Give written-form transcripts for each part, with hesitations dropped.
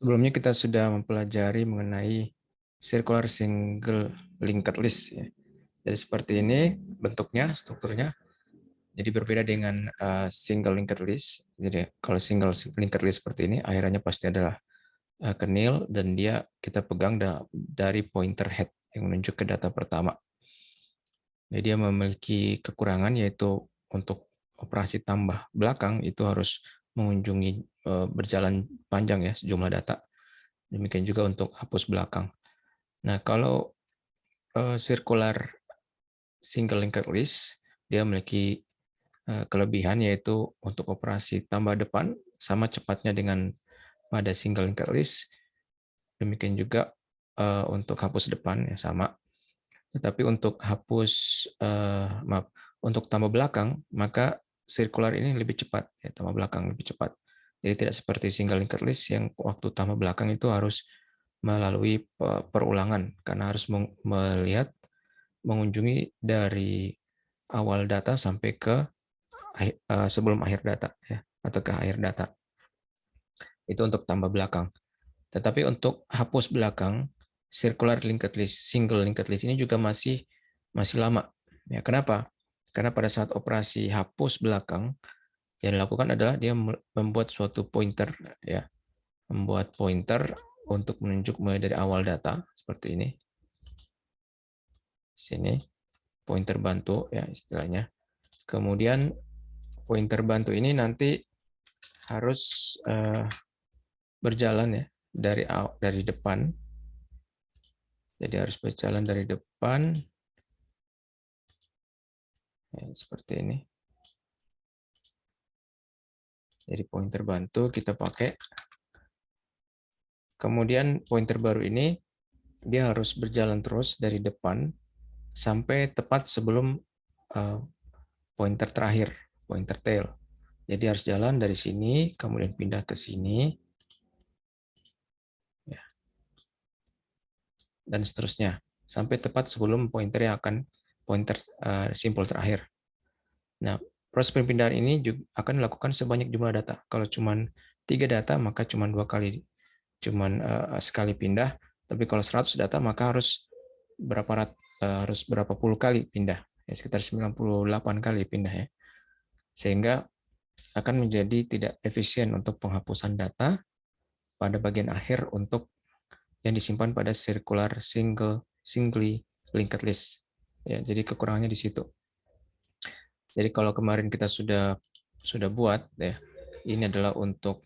Sebelumnya kita sudah mempelajari mengenai circular single linked list ya. Jadi seperti ini bentuknya, strukturnya. Jadi berbeda dengan single linked list. Jadi kalau single linked list seperti ini, akhirannya pasti adalah ke nil dan dia kita pegang dari pointer head yang menunjuk ke data pertama. Jadi dia memiliki kekurangan yaitu untuk operasi tambah belakang itu harus mengunjungi berjalan panjang ya sejumlah data. Demikian juga untuk hapus belakang. Nah, kalau circular single linked list, dia memiliki kelebihan yaitu untuk operasi tambah depan sama cepatnya dengan pada single linked list. Demikian juga untuk hapus depan ya sama. Tetapi untuk untuk tambah belakang, maka circular ini lebih cepat ya, tambah belakang lebih cepat. Jadi tidak seperti single linked list yang waktu tambah belakang itu harus melalui perulangan karena harus melihat mengunjungi dari awal data sampai ke sebelum akhir data ya atau ke akhir data. Itu untuk tambah belakang. Tetapi untuk hapus belakang, circular linked list, single linked list ini juga masih lama. Ya, kenapa? Karena pada saat operasi hapus belakang yang dilakukan adalah dia membuat suatu pointer ya, membuat pointer untuk menunjuk mulai dari awal data seperti ini. Sini pointer bantu ya istilahnya. Kemudian pointer bantu ini nanti harus berjalan ya dari depan. Jadi harus berjalan dari depan ya, seperti ini. Jadi pointer bantu kita pakai. Kemudian pointer baru ini dia harus berjalan terus dari depan sampai tepat sebelum pointer terakhir, pointer tail. Jadi harus jalan dari sini, kemudian pindah ke sini, ya, dan seterusnya sampai tepat sebelum pointer yang akan pointer simpul terakhir. Nah, proses perpindahan ini juga akan dilakukan sebanyak jumlah data. Kalau cuma 3 data, maka cuma 2 kali, sekali pindah. Tapi kalau 100 data, maka harus berapa puluh kali pindah. Ya, sekitar 98 kali pindah ya. Sehingga akan menjadi tidak efisien untuk penghapusan data pada bagian akhir untuk yang disimpan pada circular singly linked list. Ya, jadi kekurangannya di situ. Jadi kalau kemarin kita sudah buat ya, ini adalah untuk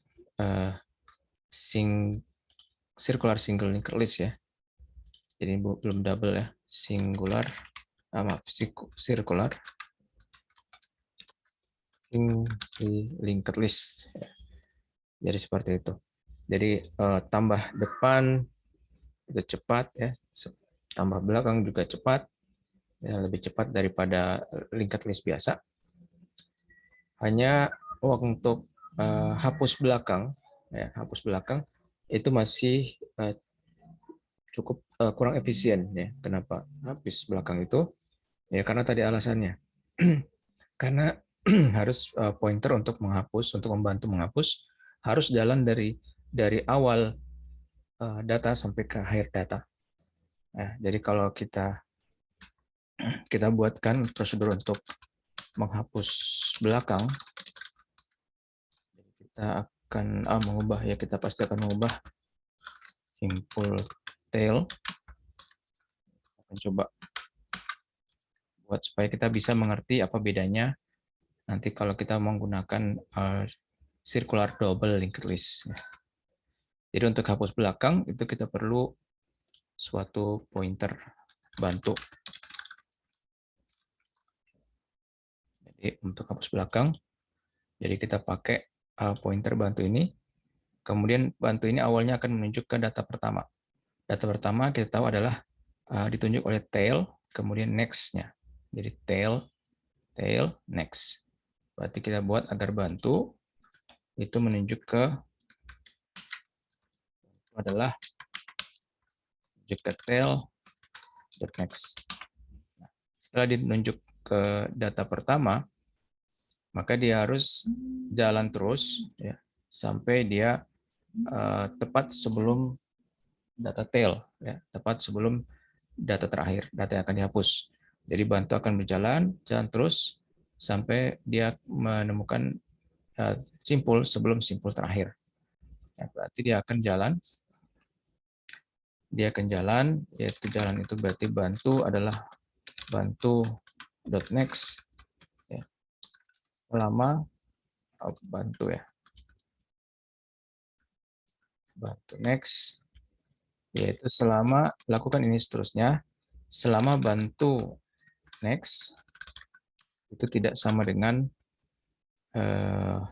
circular single linked list ya. Jadi belum double ya, circular linked list. Jadi seperti itu. Jadi tambah depan itu cepat ya, tambah belakang juga cepat, ya, lebih cepat daripada linked list biasa. Hanya untuk hapus belakang, ya, hapus belakang itu masih cukup kurang efisien ya. Kenapa hapus belakang itu? Ya karena tadi alasannya. Karena harus pointer untuk menghapus, untuk membantu menghapus harus jalan dari awal data sampai ke akhir data. Nah, jadi kalau kita buatkan prosedur untuk menghapus belakang, kita akan mengubah ya, kita pasti akan mengubah simple tail. Akan coba buat supaya kita bisa mengerti apa bedanya nanti kalau kita menggunakan circular double linked list. Jadi untuk hapus belakang itu kita perlu suatu pointer bantu. Jadi untuk hapus belakang, jadi kita pakai pointer bantu ini. Kemudian bantu ini awalnya akan menunjuk ke data pertama. Data pertama kita tahu adalah ditunjuk oleh tail, kemudian next-nya. Jadi tail, next. Berarti kita buat agar bantu itu menunjuk ke adalah menunjuk ke tail, next. Nah, setelah ditunjuk ke data pertama, maka dia harus jalan terus ya, sampai dia tepat sebelum data tail, ya, tepat sebelum data terakhir, data yang akan dihapus. Jadi bantu akan jalan terus sampai dia menemukan simpul sebelum simpul terakhir. Ya, berarti dia akan jalan, yaitu jalan itu berarti bantu adalah bantu.next ya, selama bantu ya, bantu next, yaitu selama lakukan ini seterusnya, selama bantu next itu tidak sama dengan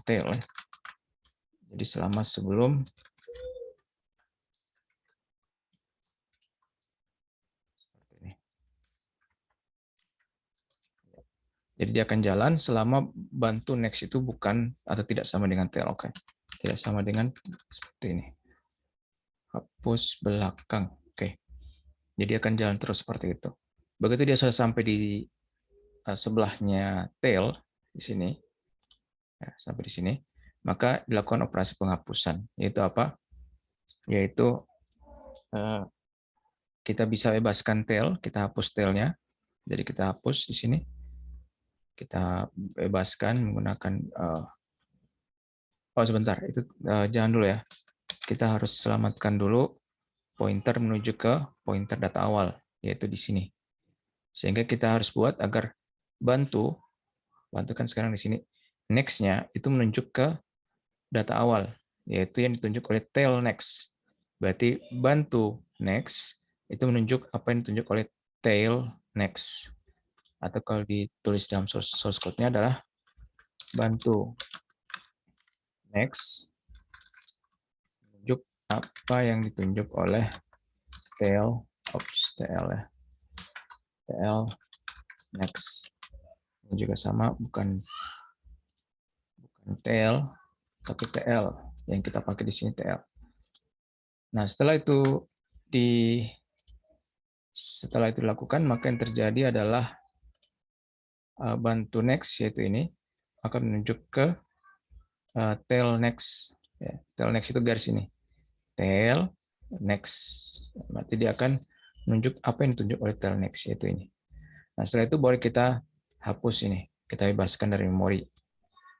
tail. Jadi selama sebelum seperti ini. Jadi dia akan jalan selama bantu next itu bukan atau tidak sama dengan tail. Oke. Tidak sama dengan seperti ini. Hapus belakang. Oke. Jadi akan jalan terus seperti itu. Begitu dia sudah sampai di sebelahnya tail di sini, ya, sampai di sini, maka dilakukan operasi penghapusan. Yaitu apa? Yaitu kita bisa bebaskan tail, kita hapus tailnya. Jadi kita hapus di sini, kita bebaskan menggunakan oh sebentar, itu jangan dulu ya. Kita harus selamatkan dulu pointer menuju ke pointer data awal, yaitu di sini. Sehingga kita harus buat agar bantu kan sekarang di sini, next-nya itu menunjuk ke data awal, yaitu yang ditunjuk oleh tail next. Berarti bantu next itu menunjuk apa yang ditunjuk oleh tail next. Atau kalau ditulis dalam source code-nya adalah bantu next menunjuk apa yang ditunjuk oleh tail ya. TL next. Ini juga sama, bukan TL tapi TL yang kita pakai di sini TL. Nah, setelah itu dilakukan, maka yang terjadi adalah bantu next, yaitu ini akan menunjuk ke tail next. Ya, tail next itu garis ini. Tail next. Berarti dia akan menunjuk apa yang ditunjuk oleh tail next, yaitu ini. Nah, setelah itu boleh kita hapus ini. Kita bebaskan dari memori.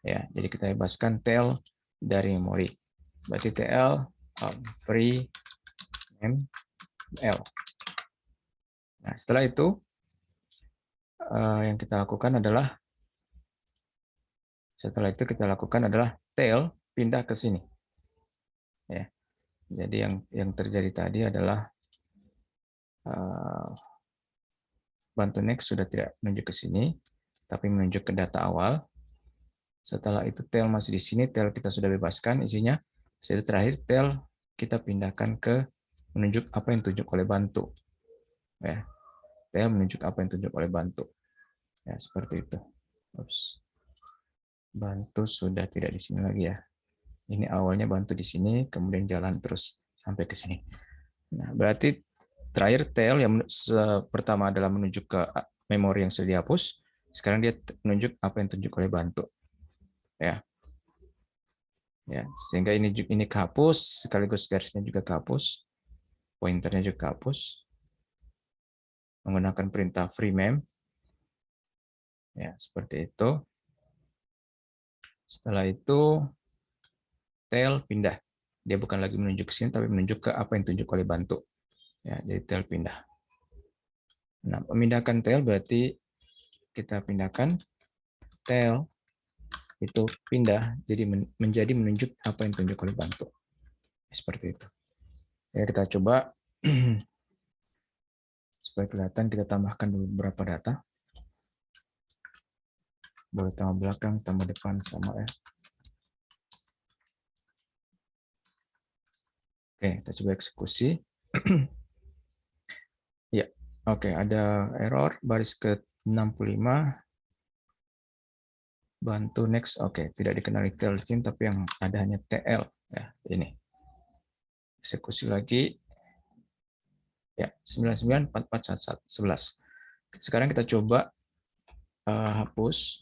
Ya, jadi kita bebaskan tail dari memori. Berarti TL free name L. Nah, setelah itu yang kita lakukan adalah tail pindah ke sini. Ya. Jadi yang terjadi tadi adalah bantu next sudah tidak menunjuk ke sini, tapi menunjuk ke data awal. Setelah itu tail masih di sini, tail kita sudah bebaskan isinya. Setelah terakhir tail kita pindahkan ke menunjuk apa yang ditunjuk oleh bantu. Ya. Tail menunjuk apa yang ditunjuk oleh bantu. Ya, seperti itu. Oops. Bantu sudah tidak di sini lagi ya. Ini awalnya bantu di sini, kemudian jalan terus sampai ke sini. Nah, berarti terakhir tail yang pertama adalah menunjuk ke memori yang sudah dihapus. Sekarang dia menunjuk apa yang ditunjuk oleh bantu. Ya. Ya, sehingga ini kehapus, sekaligus garisnya juga kehapus. Pointernya juga kehapus. Menggunakan perintah free mem. Ya, seperti itu. Setelah itu tail pindah. Dia bukan lagi menunjuk ke sini, tapi menunjuk ke apa yang ditunjuk oleh bantu. Ya, jadi tail pindah. Nah, memindahkan tail berarti kita pindahkan tail itu pindah jadi menjadi menunjuk apa yang ditunjuk oleh bantu. Seperti itu. Ya, kita coba supaya kelihatan, kita tambahkan dulu beberapa data. Boleh tambah belakang, tambah depan sama ya. Oke, kita coba eksekusi. Ya, oke, ada error baris ke-65. Bantu next, oke, tidak dikenali tail di sini, tapi yang ada hanya TL ya, ini. Eksekusi lagi. Ya, 994411. Sekarang kita coba hapus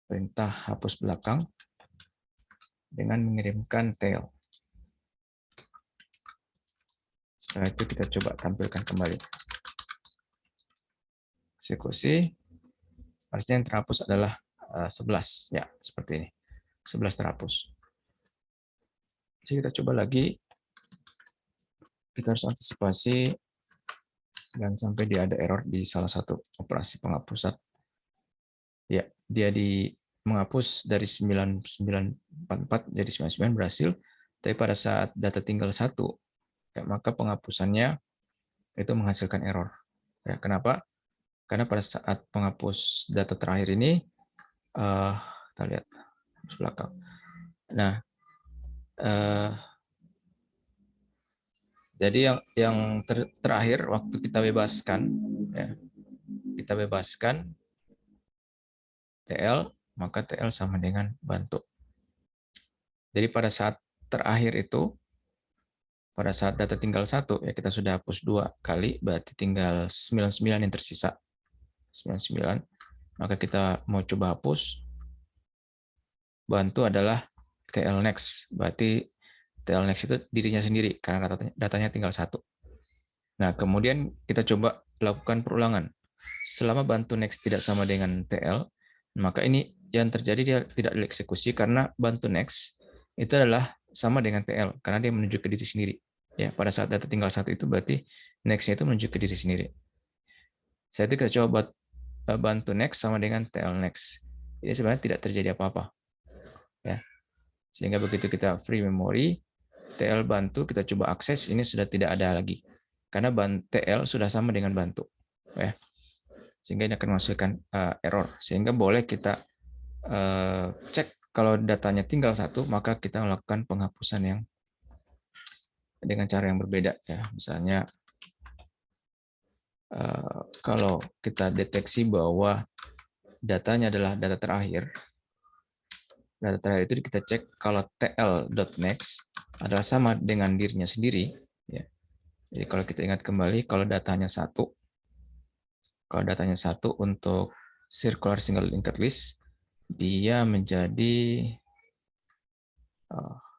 perintah hapus belakang dengan mengirimkan tail. Setelah itu kita coba tampilkan kembali. Eksekusi. Harusnya yang terhapus adalah 11. Ya, seperti ini. 11 terhapus. Jadi kita coba lagi. Kita harus antisipasi dan sampai dia ada error di salah satu operasi penghapusan. Ya, dia menghapus dari 9944 jadi 99 berhasil, tapi pada saat data tinggal 1, ya, maka penghapusannya itu menghasilkan error. Ya, kenapa? Karena pada saat penghapus data terakhir ini, kita lihat belakang. Nah, jadi yang terakhir waktu kita bebaskan, ya, kita bebaskan TL, maka TL sama dengan bantu. Jadi pada saat terakhir itu, pada saat data tinggal 1, ya kita sudah hapus 2 kali, berarti tinggal 99 yang tersisa. 99, maka kita mau coba hapus, bantu adalah TL next, berarti TL next itu dirinya sendiri, karena datanya tinggal 1. Nah, kemudian kita coba lakukan perulangan. Selama bantu next tidak sama dengan TL, maka ini yang terjadi dia tidak dieksekusi karena bantu next itu adalah sama dengan TL, karena dia menuju ke diri sendiri. Ya, pada saat data tinggal 1 itu berarti next-nya itu menuju ke diri sendiri. Saya itu kita coba bantu next sama dengan TL next. Jadi sebenarnya tidak terjadi apa-apa. Ya. Sehingga begitu kita free memory, TL bantu kita coba akses, ini sudah tidak ada lagi. Karena TL sudah sama dengan bantu. Ya. Sehingga ini akan menghasilkan error. Sehingga boleh kita cek kalau datanya tinggal 1, maka kita melakukan penghapusan yang dengan cara yang berbeda. Ya. Misalnya, kalau kita deteksi bahwa datanya adalah data terakhir itu kita cek kalau tl.next adalah sama dengan dirinya sendiri. Ya. Jadi kalau kita ingat kembali, kalau datanya 1 untuk circular single linked list, dia menjadi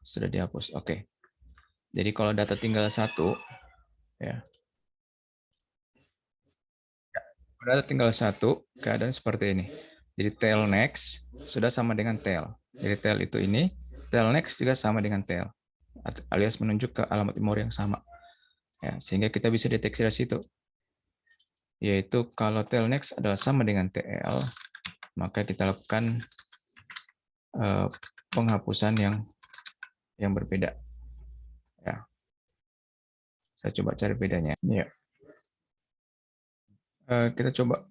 sudah dihapus. Oke. Jadi kalau data tinggal 1, ya. Data tinggal 1, keadaan seperti ini. Jadi tail next sudah sama dengan tail. Jadi tail itu ini, tail next juga sama dengan tail, alias menunjuk ke alamat memori yang sama. Ya, sehingga kita bisa deteksi dari situ. Yaitu kalau tail next adalah sama dengan TL, maka kita lakukan penghapusan yang berbeda. Ya. Saya coba cari bedanya. Ya. Kita coba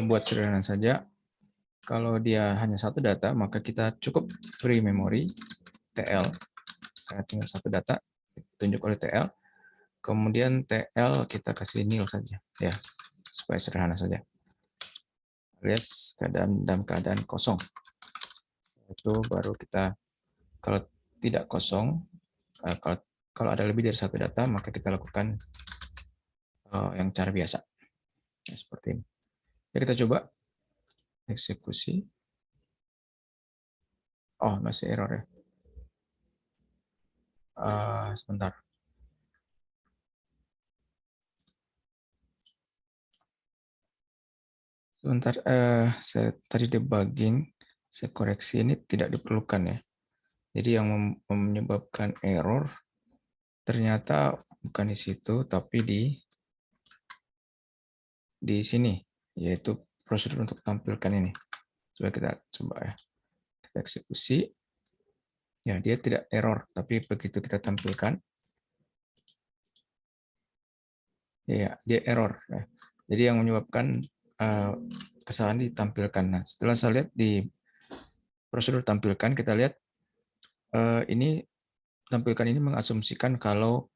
buat sederhana saja. Kalau dia hanya satu data, maka kita cukup free memory TL, karena tinggal satu data ditunjuk oleh TL. Kemudian TL kita kasih nil saja, ya, supaya sederhana saja. Alias dalam keadaan kosong. Itu baru kita, kalau tidak kosong, kalau ada lebih dari satu data, maka kita lakukan yang cara biasa. Ya, seperti ini. Ya, kita coba eksekusi. Oh, masih error ya. Sebentar. Sebentar, saya tadi debugging, saya koreksi, ini tidak diperlukan ya. Jadi yang menyebabkan error ternyata bukan di situ, tapi di sini, yaitu prosedur untuk tampilkan ini. Coba kita coba ya. Kita eksekusi. Ya, dia tidak error, tapi begitu kita tampilkan, ya, dia error. Ya. Jadi yang menyebabkan kesalahan ditampilkan. Nah, setelah saya lihat di prosedur tampilkan, kita lihat ini tampilkan ini mengasumsikan kalau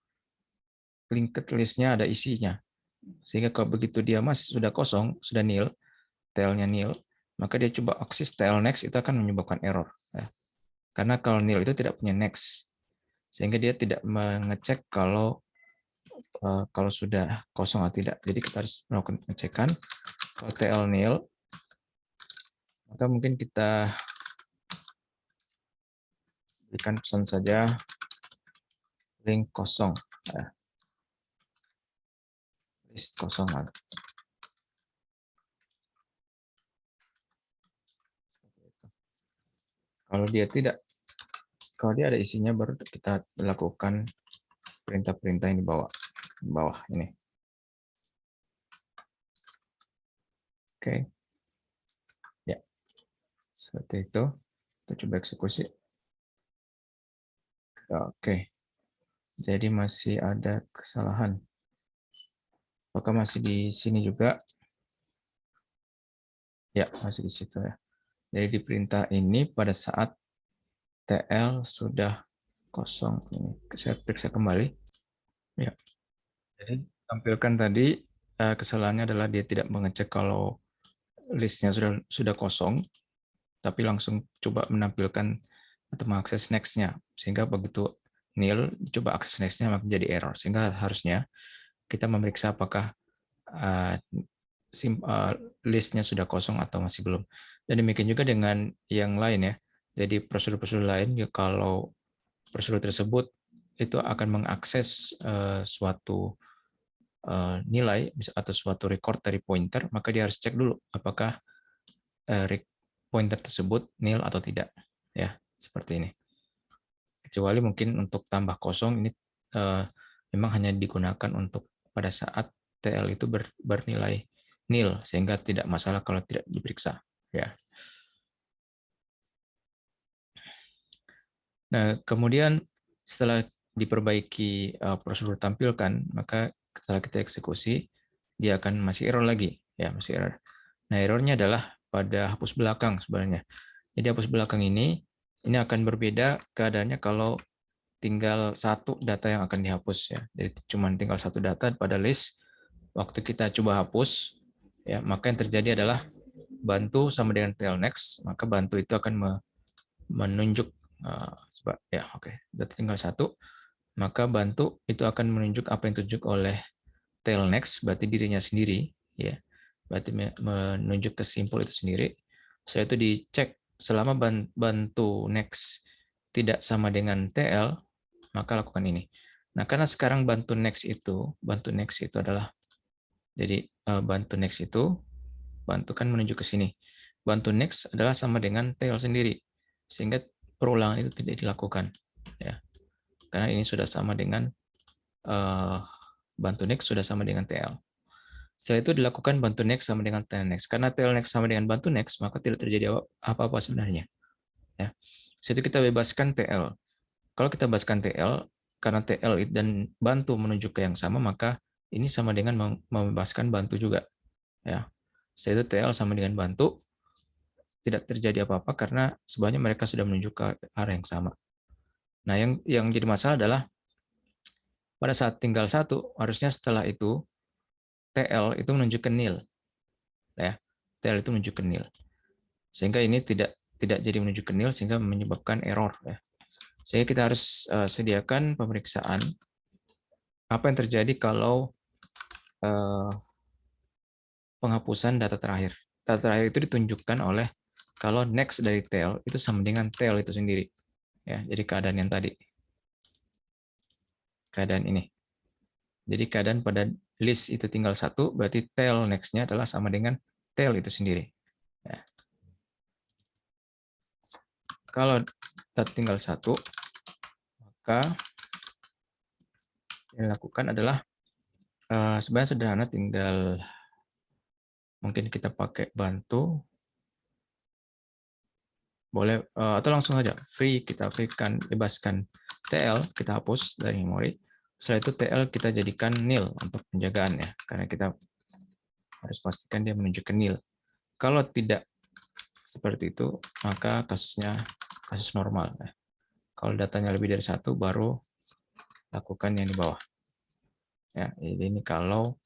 linked list-nya ada isinya. Sehingga kalau begitu dia sudah kosong, sudah nil, tail-nya nil, maka dia coba akses tail next, itu akan menyebabkan error. Ya. Karena kalau nil itu tidak punya next. Sehingga dia tidak mengecek kalau sudah kosong atau tidak. Jadi kita harus melakukan pengecekan. Kalau TL nil, maka mungkin kita berikan pesan saja link kosong. Nah, list kosong. Kalau dia tidak, kalau dia ada isinya, baru kita lakukan perintah-perintah yang di bawah ini. Oke, ya, seperti itu. Kita coba eksekusi. Oke, jadi masih ada kesalahan. Apakah masih di sini juga? Ya, masih di situ ya. Jadi di perintah ini pada saat TL sudah kosong. Ini saya periksa kembali. Ya. Jadi tampilkan tadi kesalahannya adalah dia tidak mengecek kalau listnya sudah kosong, tapi langsung coba menampilkan atau mengakses next-nya. Sehingga begitu nil, coba akses next-nya maka menjadi error. Sehingga harusnya kita memeriksa apakah listnya sudah kosong atau masih belum. Dan demikian juga dengan yang lain ya. Jadi prosedur-prosedur lain, kalau prosedur tersebut itu akan mengakses suatu nilai atau suatu record dari pointer, maka dia harus cek dulu apakah pointer tersebut nil atau tidak. Ya, seperti ini. Kecuali mungkin untuk tambah kosong ini memang hanya digunakan untuk pada saat TL itu bernilai nil, sehingga tidak masalah kalau tidak diperiksa. Ya. Nah, kemudian setelah diperbaiki prosedur tampilkan, maka setelah kita eksekusi, dia akan masih error lagi. Ya, masih error. Nah, errornya adalah pada hapus belakang sebenarnya. Jadi hapus belakang ini akan berbeda keadaannya kalau tinggal satu data yang akan dihapus ya. Jadi cuma tinggal satu data pada list. Waktu kita coba hapus, ya maka yang terjadi adalah bantu sama dengan tail next, maka bantu itu akan menunjuk ya oke, data tinggal satu, maka bantu itu akan menunjuk apa yang ditunjuk oleh tail next, berarti dirinya sendiri, ya, berarti menunjuk ke simpul itu sendiri. Setelah itu dicek selama bantu next tidak sama dengan TL, maka lakukan ini. Nah, karena sekarang bantu next itu adalah, jadi bantu next itu, bantu kan menuju ke sini. Bantu next adalah sama dengan tail sendiri, sehingga perulangan itu tidak dilakukan. Ya, karena ini sudah sama dengan bantu next sudah sama dengan TL. Setelah itu dilakukan bantu next sama dengan tail next. Karena tail next sama dengan bantu next, maka tidak terjadi apa-apa sebenarnya. Ya. Setelah itu kita bebaskan TL. Kalau kita bebaskan TL, karena TL dan bantu menuju ke yang sama, maka ini sama dengan membebaskan bantu juga. Ya. Setelah itu TL sama dengan bantu, tidak terjadi apa-apa karena sebenarnya mereka sudah menuju ke arah yang sama. Nah, yang jadi masalah adalah pada saat tinggal satu, harusnya setelah itu TL itu menuju ke nil. Ya. TL itu menuju ke nil. Sehingga ini tidak jadi menuju ke nil, sehingga menyebabkan error. Ya. Sehingga kita harus sediakan pemeriksaan apa yang terjadi kalau penghapusan data terakhir. Data terakhir itu ditunjukkan oleh kalau next dari tail itu sama dengan tail itu sendiri. Ya, jadi keadaan yang tadi. Keadaan ini. Jadi keadaan pada list itu tinggal satu, berarti tail next-nya adalah sama dengan tail itu sendiri. Ya. Kalau data tinggal satu, maka yang dilakukan adalah sebenarnya sederhana, tinggal mungkin kita pakai bantu, boleh atau langsung saja free, kita freekan, bebaskan TL, kita hapus dari memori. Setelah itu TL kita jadikan nil untuk penjagaan ya, karena kita harus pastikan dia menuju ke nil. Kalau tidak seperti itu, maka kasusnya kasus normal. Ya. Kalau datanya lebih dari satu, baru lakukan yang di bawah. Ya, jadi ini kalau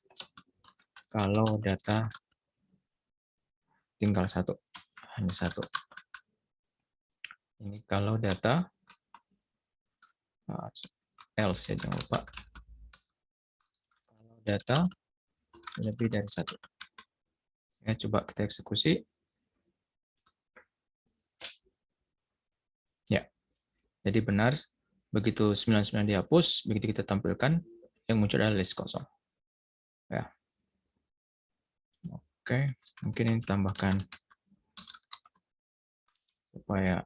data tinggal satu, hanya satu. Ini kalau data else ya, jangan lupa. Kalau data lebih dari satu. Ya, coba kita eksekusi. Ya, jadi benar, begitu 99 dihapus, begitu kita tampilkan, yang muncul adalah list kosong. Ya. Oke, mungkin ini tambahkan supaya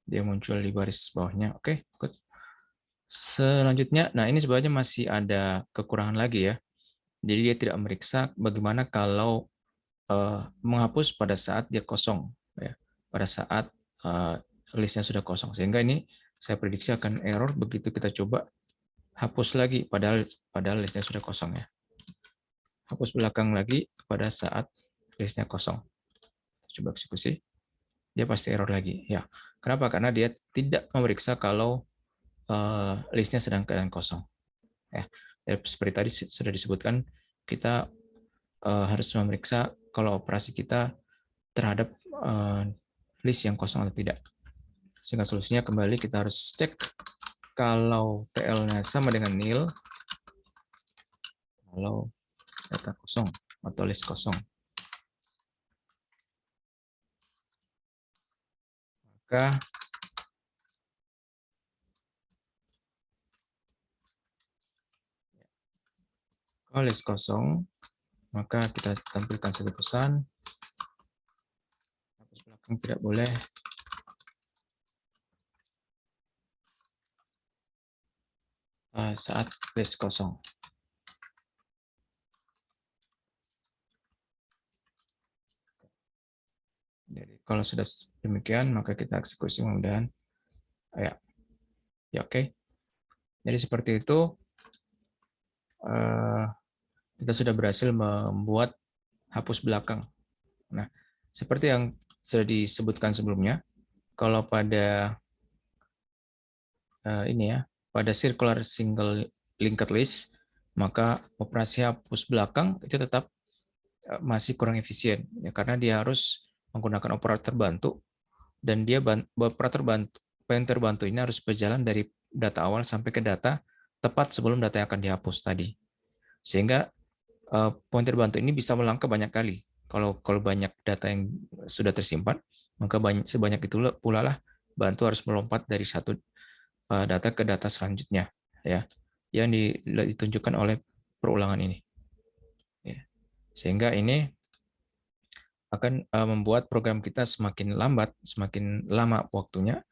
dia muncul di baris bawahnya. Oke, good. Selanjutnya, nah ini sebenarnya masih ada kekurangan lagi ya. Jadi dia tidak meriksa bagaimana kalau menghapus pada saat dia kosong, ya. Pada saat listnya sudah kosong. Sehingga ini saya prediksi akan error begitu kita coba hapus lagi, padahal listnya sudah kosong ya. Hapus belakang lagi pada saat listnya kosong. Coba eksekusi, dia pasti error lagi. Ya, kenapa? Karena dia tidak memeriksa kalau listnya sedang keadaan kosong. Ya, seperti tadi sudah disebutkan, kita harus memeriksa kalau operasi kita terhadap list yang kosong atau tidak. Sehingga solusinya kembali kita harus cek kalau TL-nya sama dengan nil, kalau data kosong atau list kosong. Maka kalau list kosong, maka kita tampilkan satu pesan, hapus belakang tidak boleh, saat list kosong. Jadi kalau sudah demikian, maka kita eksekusi mudah-mudahan. Ya, oke. Jadi seperti itu, kita sudah berhasil membuat hapus belakang. Nah, seperti yang sudah disebutkan sebelumnya, kalau pada ini ya, pada circular single linked list, maka operasi hapus belakang itu tetap masih kurang efisien, ya, karena dia harus menggunakan operator bantu, dan dia operator bantu, pointer bantu ini harus berjalan dari data awal sampai ke data tepat sebelum data yang akan dihapus tadi. Sehingga pointer bantu ini bisa melangkah banyak kali. Kalau banyak data yang sudah tersimpan, maka sebanyak itu pula lah bantu harus melompat dari satu data ke data selanjutnya, ya, yang ditunjukkan oleh perulangan ini. Ya. Sehingga ini akan membuat program kita semakin lambat, semakin lama waktunya,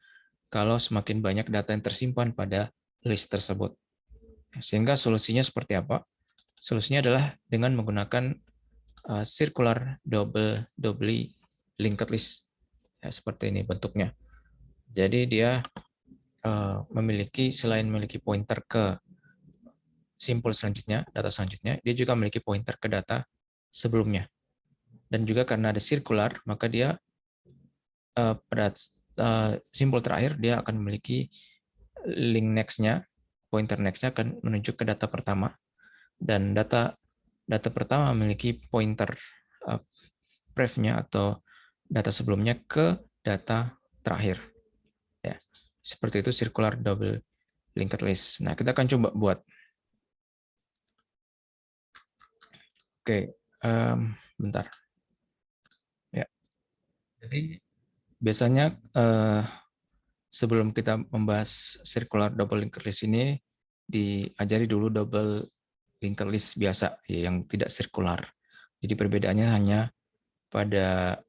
kalau semakin banyak data yang tersimpan pada list tersebut. Sehingga solusinya seperti apa? Solusinya adalah dengan menggunakan circular doubly linked list. Ya, seperti ini bentuknya. Jadi dia memiliki, selain memiliki pointer ke simpul selanjutnya, data selanjutnya, dia juga memiliki pointer ke data sebelumnya. Dan juga karena ada circular, maka dia pada simpul terakhir dia akan memiliki link next-nya, pointer next-nya akan menunjuk ke data pertama, dan data pertama memiliki pointer pref-nya atau data sebelumnya ke data terakhir. Ya, seperti itu circular double linked list. Nah, kita akan coba buat. Oke, bentar. Ya, jadi biasanya sebelum kita membahas circular double linked list ini, diajari dulu double linked list biasa, ya, yang tidak circular. Jadi perbedaannya hanya pada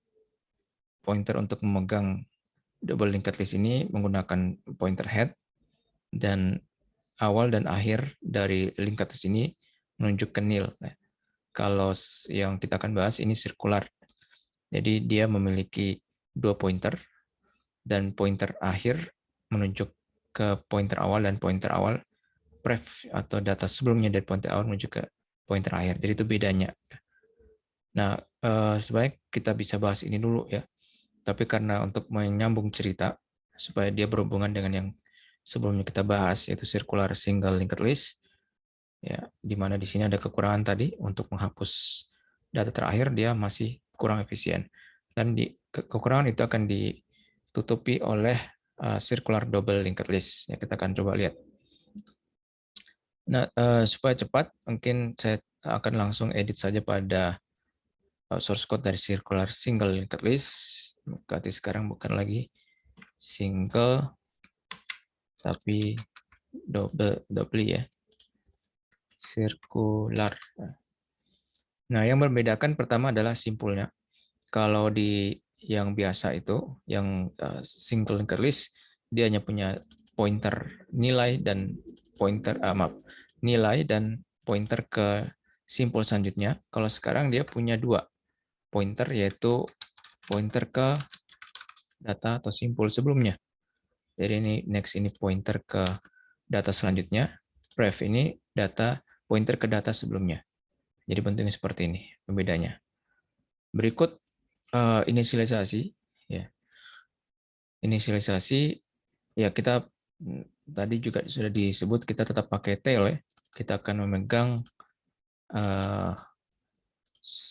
pointer untuk memegang double linked list ini menggunakan pointer head, dan awal dan akhir dari linked list ini menunjuk ke nil. Nah, kalau yang kita akan bahas ini circular. Jadi dia memiliki dua pointer, dan pointer akhir menunjuk ke pointer awal, dan pointer awal pref atau data sebelumnya dari pointer awal menuju ke pointer akhir. Jadi itu bedanya. Nah, sebaik kita bisa bahas ini dulu ya. Tapi karena untuk menyambung cerita supaya dia berhubungan dengan yang sebelumnya kita bahas, yaitu circular single linked list, ya, di mana di sini ada kekurangan tadi untuk menghapus data terakhir, dia masih kurang efisien, dan kekurangan itu akan ditutupi oleh circular double linked list. Ya, kita akan coba lihat. Nah, supaya cepat, mungkin saya akan langsung edit saja pada source code dari circular single linked list. Berarti sekarang bukan lagi single, tapi double ya, circular. Nah, yang membedakan pertama adalah simpulnya. Kalau di yang biasa itu, yang single linked list, dia hanya punya pointer nilai dan nilai dan pointer ke simpul selanjutnya. Kalau sekarang dia punya dua pointer, yaitu pointer ke data atau simpul sebelumnya. Jadi ini next ini pointer ke data selanjutnya, ref ini pointer ke data sebelumnya. Jadi bentuknya seperti ini pembedanya. Berikut inisialisasi, ya. Inisialisasi, ya kita tadi juga sudah disebut kita tetap pakai tail, ya. Kita akan memegang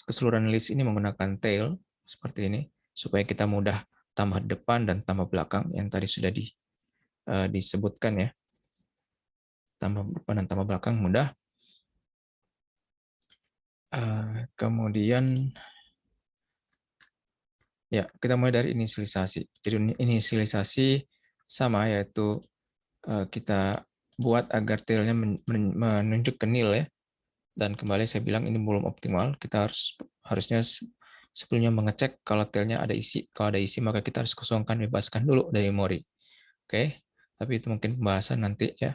keseluruhan list ini menggunakan tail seperti ini supaya kita mudah tambah depan dan tambah belakang yang tadi sudah disebutkan, ya. Tambah depan dan tambah belakang mudah. Kemudian ya kita mulai dari inisialisasi. Jadi inisialisasi sama, yaitu kita buat agar tailnya menunjuk ke nil, ya. Dan kembali saya bilang ini belum optimal. Kita harusnya sebelumnya mengecek kalau tailnya ada isi. Kalau ada isi maka kita harus kosongkan, bebaskan dulu dari memori. Oke, tapi itu mungkin pembahasan nanti, ya.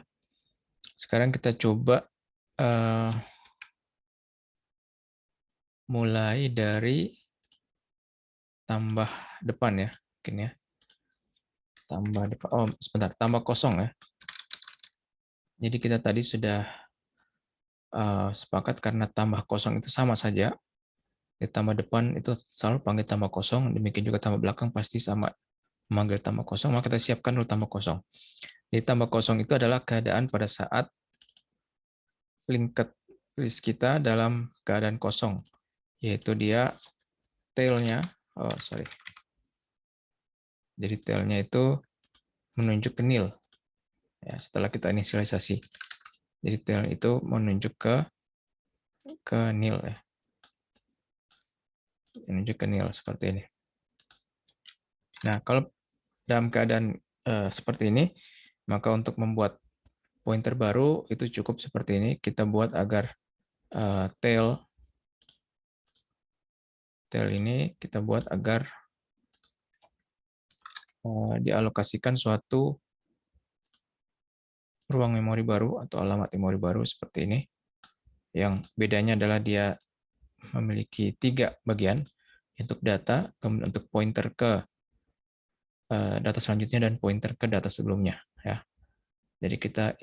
Sekarang kita coba mulai dari tambah depan, ya, mungkin, ya. Tambah depan. Oh, sebentar, tambah kosong, ya. Jadi kita tadi sudah sepakat karena tambah kosong itu sama saja. Tambah depan itu selalu panggil tambah kosong, demikian juga tambah belakang pasti sama memanggil tambah kosong, maka kita siapkan dulu tambah kosong. Jadi tambah kosong itu adalah keadaan pada saat linked list kita dalam keadaan kosong, yaitu dia tailnya, jadi tailnya itu menunjuk ke nil, ya, setelah kita inisialisasi. Jadi tail itu menunjuk ke nil, ya, menunjuk ke nil seperti ini. Nah, kalau dalam keadaan seperti ini, maka untuk membuat pointer baru itu cukup seperti ini. Kita buat agar tail ini kita buat agar dialokasikan suatu ruang memori baru atau alamat memori baru seperti ini. Yang bedanya adalah dia memiliki 3 bagian untuk data, kemudian untuk pointer ke data selanjutnya dan pointer ke data sebelumnya, ya. Jadi kita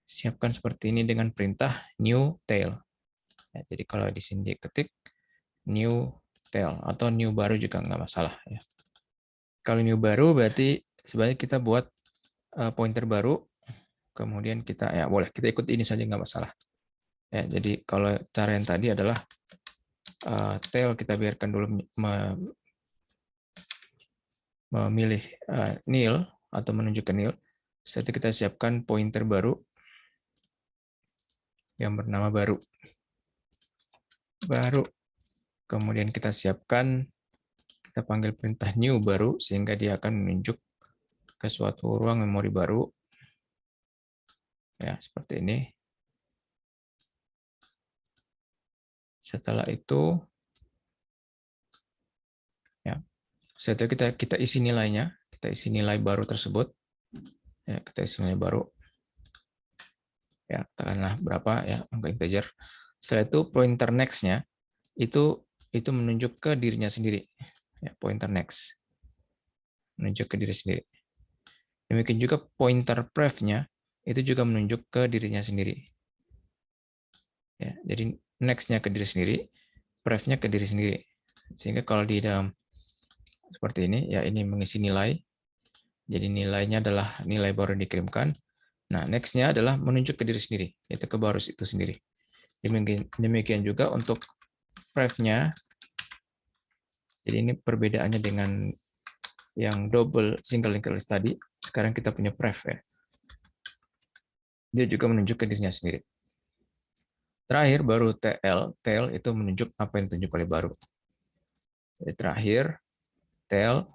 siapkan seperti ini dengan perintah new tail. Ya, jadi kalau di sini diketik new tail atau new baru juga nggak masalah, ya. Kalau new baru berarti sebenarnya kita buat pointer baru, kemudian kita, ya boleh kita ikut ini saja nggak masalah. Ya, jadi kalau cara yang tadi adalah tail kita biarkan dulu memilih nil atau menunjukkan nil. Setelah itu kita siapkan pointer baru yang bernama baru. Kemudian kita siapkan, kita panggil perintah new baru sehingga dia akan menunjuk ke suatu ruang memori baru. Ya, seperti ini. Setelah itu, ya, setelah itu kita isi nilainya, kita isi nilai baru tersebut. Ya, kita isi nilai baru. Ya, katakanlah berapa, ya, angka integer. Setelah itu pointer next-nya itu menunjuk ke dirinya sendiri. Ya, pointer next menunjuk ke diri sendiri. Demikian juga pointer pref-nya itu juga menunjuk ke dirinya sendiri. Ya, jadi next-nya ke diri sendiri, pref-nya ke diri sendiri. Sehingga kalau di dalam seperti ini, ya ini mengisi nilai. Jadi nilainya adalah nilai baru yang dikirimkan. Nah, next-nya adalah menunjuk ke diri sendiri, yaitu ke baru itu sendiri. Demikian juga untuk pref-nya. Jadi ini perbedaannya dengan yang double single linked list tadi. Sekarang kita punya pref, ya. Dia juga menunjuk ke dirinya sendiri. Terakhir baru tail itu menunjuk apa yang ditunjuk oleh baru. Jadi terakhir tail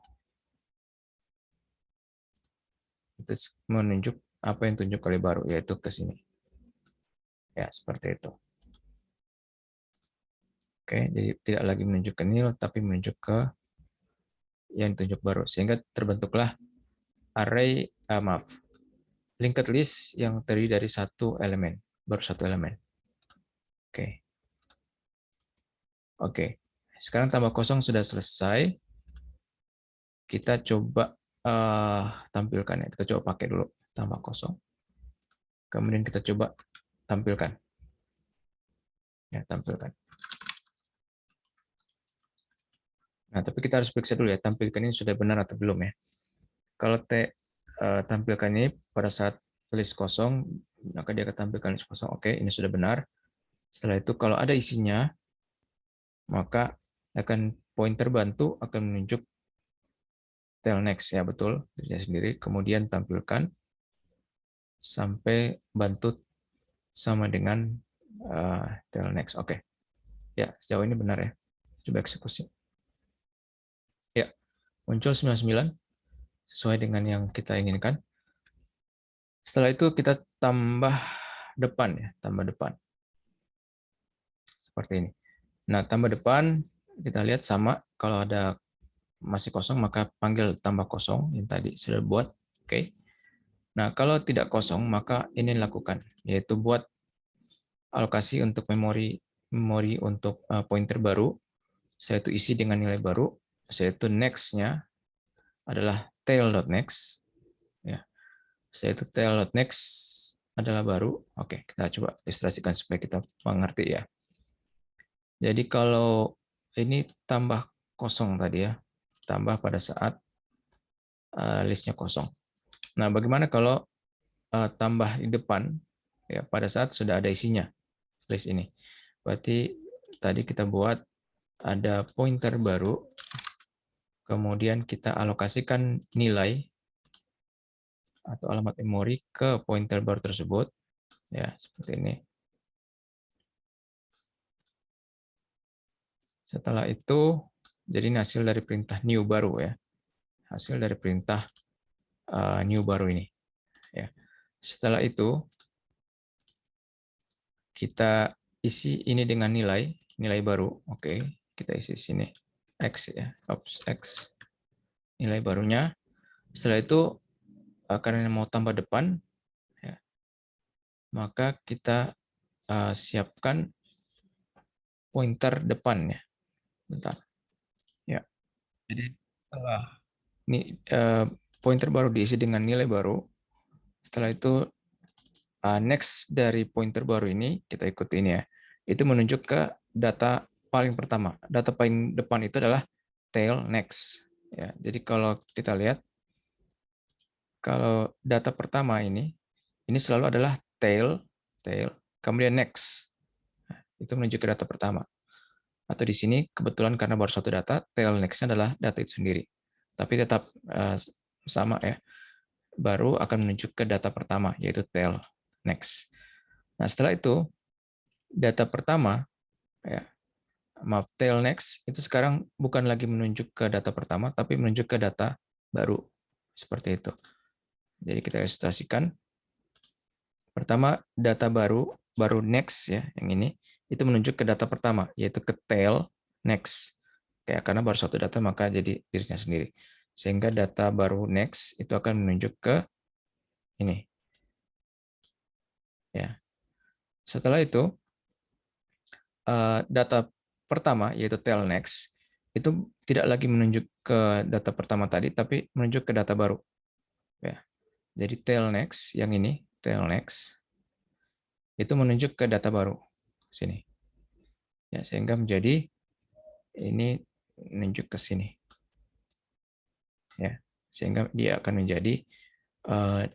itu menunjuk apa yang ditunjuk oleh baru, yaitu ke sini. Ya, seperti itu. Oke, jadi tidak lagi menunjuk ke nil, tapi menunjuk ke yang ditunjuk baru. Sehingga terbentuklah array, linked list yang terdiri dari satu elemen, baru satu elemen. Oke. Oke. Sekarang tambah kosong sudah selesai. Kita coba tampilkan ya. Kita coba pakai dulu tambah kosong. Kemudian kita coba tampilkan. Ya, tampilkan. Nah, tapi kita harus periksa dulu ya, tampilkan ini sudah benar atau belum ya. Kalau tampilkan ini pada saat list kosong, maka dia akan tampilkan list kosong. Oke, ini sudah benar. Setelah itu kalau ada isinya, maka akan pointer bantu akan menunjuk tail next ya, betul dirinya sendiri. Kemudian tampilkan sampai bantu sama dengan tail next. Oke. Ya, sejauh ini benar ya. Coba eksekusi. Ya, muncul 99 sesuai dengan yang kita inginkan. Setelah itu kita tambah depan ya, tambah depan. Seperti ini. Nah, tambah depan kita lihat sama, kalau ada masih kosong maka panggil tambah kosong yang tadi sudah buat. Oke. Nah, kalau tidak kosong maka ini lakukan, yaitu buat alokasi untuk memori untuk pointer baru. Saya itu isi dengan nilai baru. Saya itu next-nya adalah tail.next. Ya. Saya itu tail.next adalah baru. Oke, kita coba ilustrasikan supaya kita mengerti ya. Jadi kalau ini tambah kosong tadi ya, tambah pada saat listnya kosong. Nah, bagaimana kalau tambah di depan ya pada saat sudah ada isinya list ini? Berarti tadi kita buat ada pointer baru, kemudian kita alokasikan nilai atau alamat memori ke pointer baru tersebut, ya seperti ini. Setelah itu, jadi ini hasil dari perintah new baru ya, hasil dari perintah new baru ini. Ya. Setelah itu kita isi ini dengan nilai baru. Oke, kita isi sini x ya, x nilai barunya. Setelah itu karena mau tambah depan, ya, maka kita siapkan pointer depan ya. Bentar. Ya. Jadi setelah ini pointer baru diisi dengan nilai baru. Setelah itu next dari pointer baru ini kita ikuti ini ya. Itu menunjuk ke data paling pertama. Data paling depan itu adalah tail next. Ya, jadi kalau kita lihat, kalau data pertama ini selalu adalah tail, kemudian next. Nah, itu menunjuk ke data pertama. Atau di sini kebetulan karena baru satu data, tail next-nya adalah data itu sendiri. Tapi tetap sama ya. Baru akan menunjuk ke data pertama, yaitu tail next. Nah, setelah itu, data pertama, ya, maaf, tail next, itu sekarang bukan lagi menunjuk ke data pertama, tapi menunjuk ke data baru. Seperti itu. Jadi kita ilustrasikan. Pertama, data baru next ya, yang ini, itu menunjuk ke data pertama, yaitu ke tail next. Kayak karena baru satu data, maka jadi dirinya sendiri. Sehingga data baru next itu akan menunjuk ke ini. Ya. Setelah itu, data pertama, yaitu tail next, itu tidak lagi menunjuk ke data pertama tadi, tapi menunjuk ke data baru. Ya. Jadi tail next, yang ini, tail next, itu menunjuk ke data baru. Sini. Ya, sehingga menjadi ini menunjuk ke sini. Ya, sehingga dia akan menjadi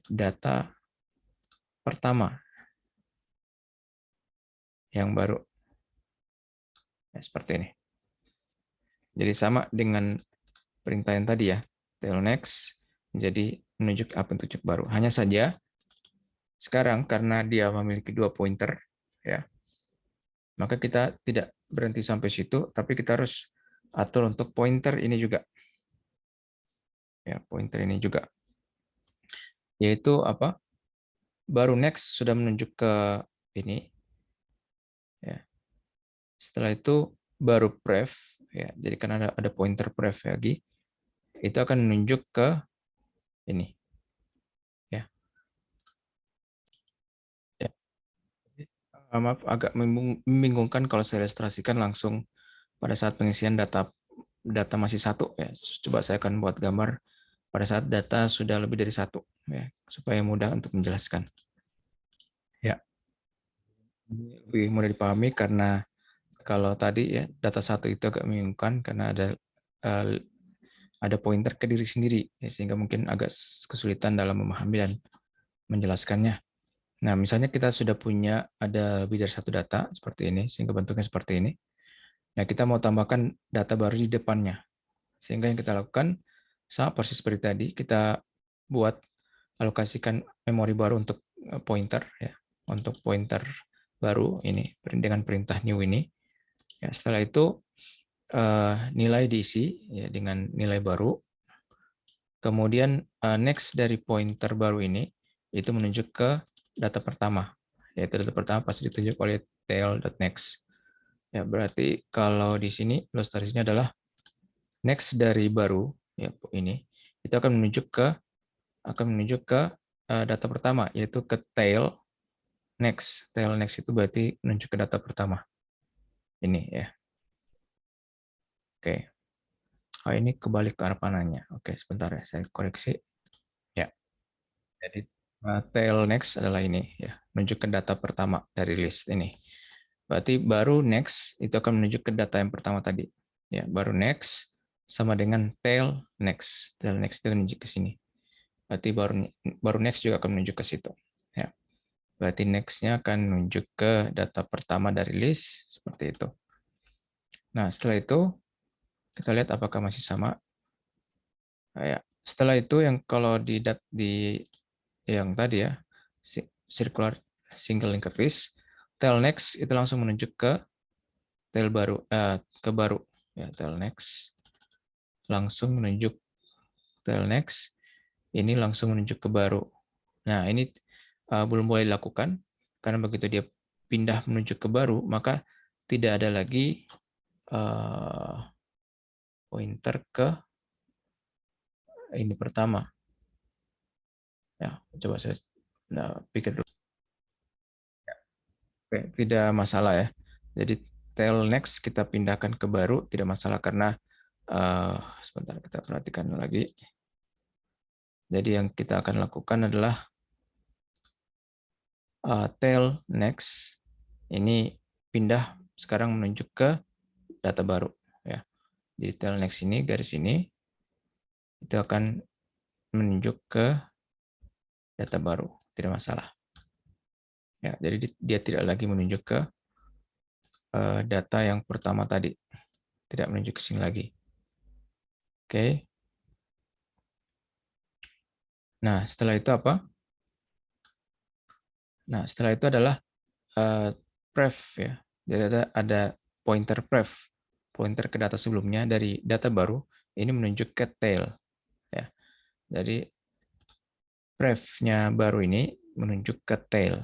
data pertama yang baru. Ya, seperti ini. Jadi sama dengan perintah yang tadi ya, tail next menjadi menunjuk apa tunjuk baru. Hanya saja sekarang karena dia memiliki dua pointer, ya, maka kita tidak berhenti sampai situ, tapi kita harus atur untuk pointer ini juga. Ya, pointer ini juga. Yaitu apa? Baru next sudah menunjuk ke ini. Ya. Setelah itu baru pref, ya, jadi kan ada pointer pref lagi, itu akan menunjuk ke ini, ya. Ya. Maaf, agak membingungkan kalau saya ilustrasikan langsung pada saat pengisian data masih satu, ya. Coba saya akan buat gambar pada saat data sudah lebih dari satu, ya, supaya mudah untuk menjelaskan. Ya, lebih mudah dipahami karena kalau tadi ya data satu itu agak membingungkan karena eh, ada pointer ke diri sendiri, ya, sehingga mungkin agak kesulitan dalam memahami dan menjelaskannya. Nah, misalnya kita sudah punya ada lebih dari satu data seperti ini, sehingga bentuknya seperti ini. Nah, kita mau tambahkan data baru di depannya. Sehingga yang kita lakukan sama persis seperti tadi, kita buat alokasikan memori baru untuk pointer, ya, untuk pointer baru ini dengan perintah new ini. Ya, setelah itu nilai diisi ya dengan nilai baru. Kemudian next dari pointer baru ini itu menunjuk ke data pertama, yaitu data pertama pasti ditunjuk oleh tail.next. Ya, berarti kalau di sini ilustrasinya adalah next dari baru, ya ini itu akan menunjuk ke data pertama, yaitu ke tail next. Tail next itu berarti menunjuk ke data pertama. Ini ya. Oke. Oh, ini kebalik ke arah panahnya. Oke, sebentar ya, saya koreksi. Ya. Jadi tail next adalah ini ya, menunjuk ke data pertama dari list ini. Berarti baru next itu akan menunjuk ke data yang pertama tadi. Ya, baru next sama dengan tail next. Tail next itu menunjuk ke sini. Berarti baru next juga akan menunjuk ke situ. Ya. Berarti next-nya akan menunjuk ke data pertama dari list seperti itu. Nah, setelah itu kita lihat apakah masih sama. Nah, ya. Setelah itu yang kalau di yang tadi ya, circular single linked list, tail next itu langsung menunjuk ke tail baru, ke baru ya, tail next langsung menunjuk tail next ini langsung menunjuk ke baru. Nah, ini belum boleh dilakukan karena begitu dia pindah menuju ke baru maka tidak ada lagi pointer ke ini pertama. Ya, coba saya pikir dulu. Oke, tidak masalah ya. Jadi tail next kita pindahkan ke baru tidak masalah karena sebentar kita perhatikan lagi. Jadi yang kita akan lakukan adalah tail next ini pindah sekarang menunjuk ke data baru ya. Jadi tail next ini garis ini itu akan menunjuk ke data baru, tidak masalah. Ya, jadi dia tidak lagi menunjuk ke data yang pertama tadi, tidak menunjuk ke sini lagi. Oke. Nah, setelah itu apa? Nah, setelah itu adalah pref ya. Jadi ada pointer pref, pointer ke data sebelumnya dari data baru ini menunjuk ke tail ya. Jadi pref-nya baru ini menunjuk ke tail.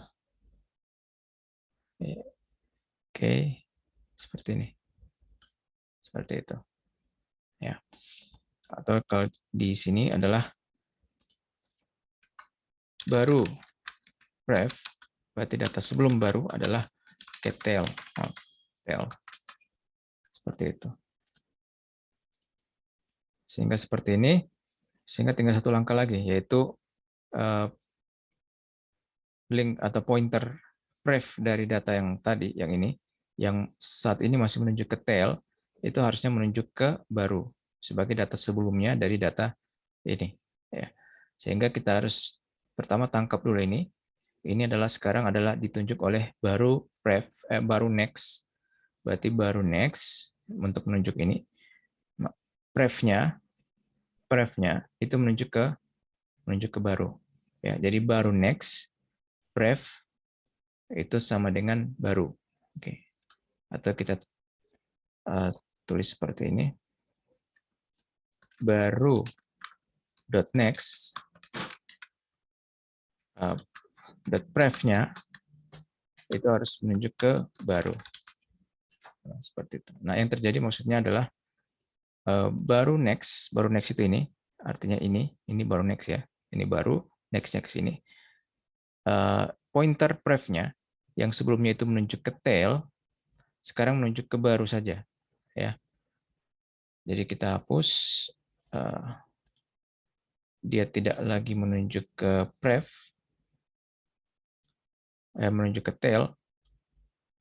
Oke, seperti ini. Seperti itu. Ya. Atau kalau di sini adalah baru ref, berarti data sebelum baru adalah ke tail. Tail. Seperti itu. Sehingga seperti ini, sehingga tinggal satu langkah lagi, yaitu link atau pointer ref dari data yang tadi, yang ini, yang saat ini masih menunjuk ke tail, itu harusnya menunjuk ke baru sebagai data sebelumnya dari data ini. Ya. Sehingga kita harus pertama tangkap dulu ini. Ini adalah sekarang adalah ditunjuk oleh baru ref, baru next. Berarti baru next untuk menunjuk ini. Pref-nya itu menunjuk ke baru. Ya, jadi baru next pref itu sama dengan baru. Oke. Atau kita tulis seperti ini. Baru dot next dot pref-nya itu harus menunjuk ke baru. Nah, seperti itu. Nah, yang terjadi maksudnya adalah baru next itu ini, artinya ini baru next ya. Ini baru, next ini. Pointer pref-nya yang sebelumnya itu menunjuk ke tail, sekarang menunjuk ke baru saja, ya. Jadi kita hapus, dia tidak lagi menunjuk ke pref, menunjuk ke tail,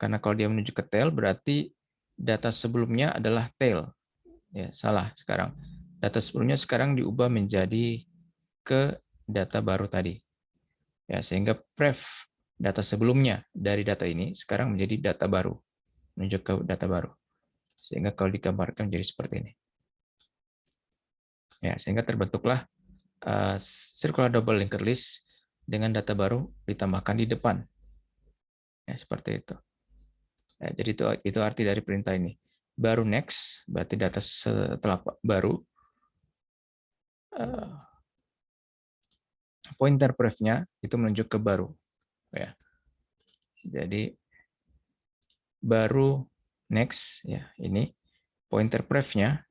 karena kalau dia menunjuk ke tail berarti data sebelumnya adalah tail, ya salah sekarang. Data sebelumnya sekarang diubah menjadi ke data baru tadi, ya sehingga pref data sebelumnya dari data ini sekarang menjadi data baru, menunjuk ke data baru, sehingga kalau digambarkan menjadi seperti ini. Ya, sehingga terbentuklah circular double linked list dengan data baru ditambahkan di depan. Ya, seperti itu. Ya, jadi itu arti dari perintah ini. Baru next, berarti data setelah baru. Pointer pref-nya itu menunjuk ke baru. Ya. Jadi baru next, ya ini pointer pref-nya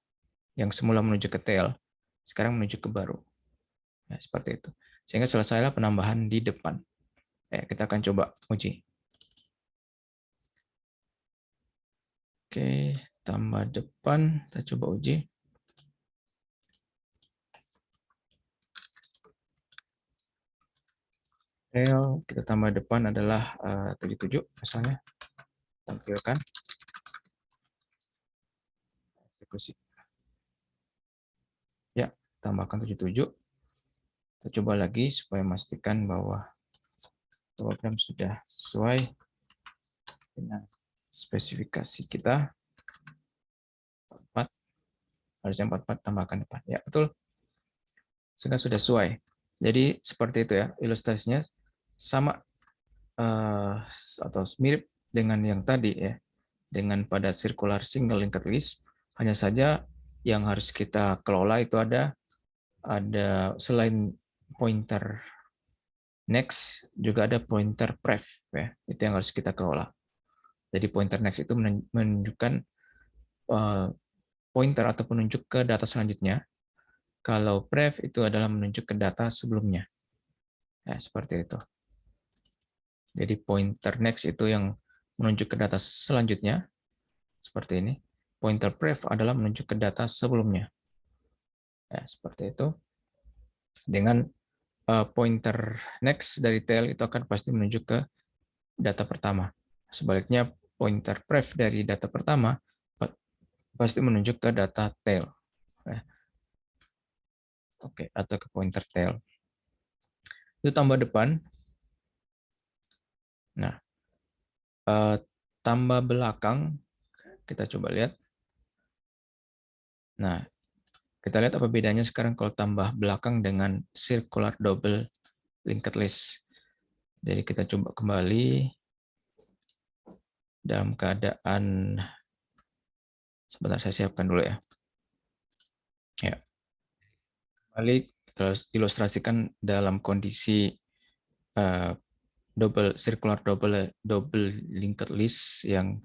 yang semula menuju ke tail, sekarang menuju ke baru. Ya, seperti itu. Sehingga selesailah penambahan di depan. Ya, kita akan coba uji. Oke, tambah depan, kita coba uji. Tail, kita tambah depan adalah 77 misalnya. Tampilkan. Eksekusi. Ya, tambahkan 77. Kita coba lagi supaya memastikan bahwa program sudah sesuai dengan spesifikasi kita. 44, harusnya 44 tambahkan depan. Ya, betul. Sudah sesuai. Jadi seperti itu ya, ilustrasinya sama atau mirip dengan yang tadi ya, dengan pada circular single linked list, hanya saja yang harus kita kelola itu ada selain pointer next juga ada pointer pref ya, itu yang harus kita kelola. Jadi pointer next itu menunjukkan pointer atau penunjuk ke data selanjutnya. Kalau pref itu adalah menunjuk ke data sebelumnya. Ya, seperti itu. Jadi pointer next itu yang menunjuk ke data selanjutnya, seperti ini. Pointer pref adalah menunjuk ke data sebelumnya. Ya, seperti itu. Dengan pointer next dari tail itu akan pasti menunjuk ke data pertama. Sebaliknya pointer pref dari data pertama pasti menunjuk ke data tail. Ya. Oke, atau ke pointer tail. Itu tambah depan. Nah, tambah belakang, kita coba lihat. Nah, kita lihat apa bedanya sekarang kalau tambah belakang dengan circular double linked list. Jadi kita coba kembali dalam keadaan, sebentar saya siapkan dulu ya. Ya, kembali kita ilustrasikan dalam kondisi circular double linked list yang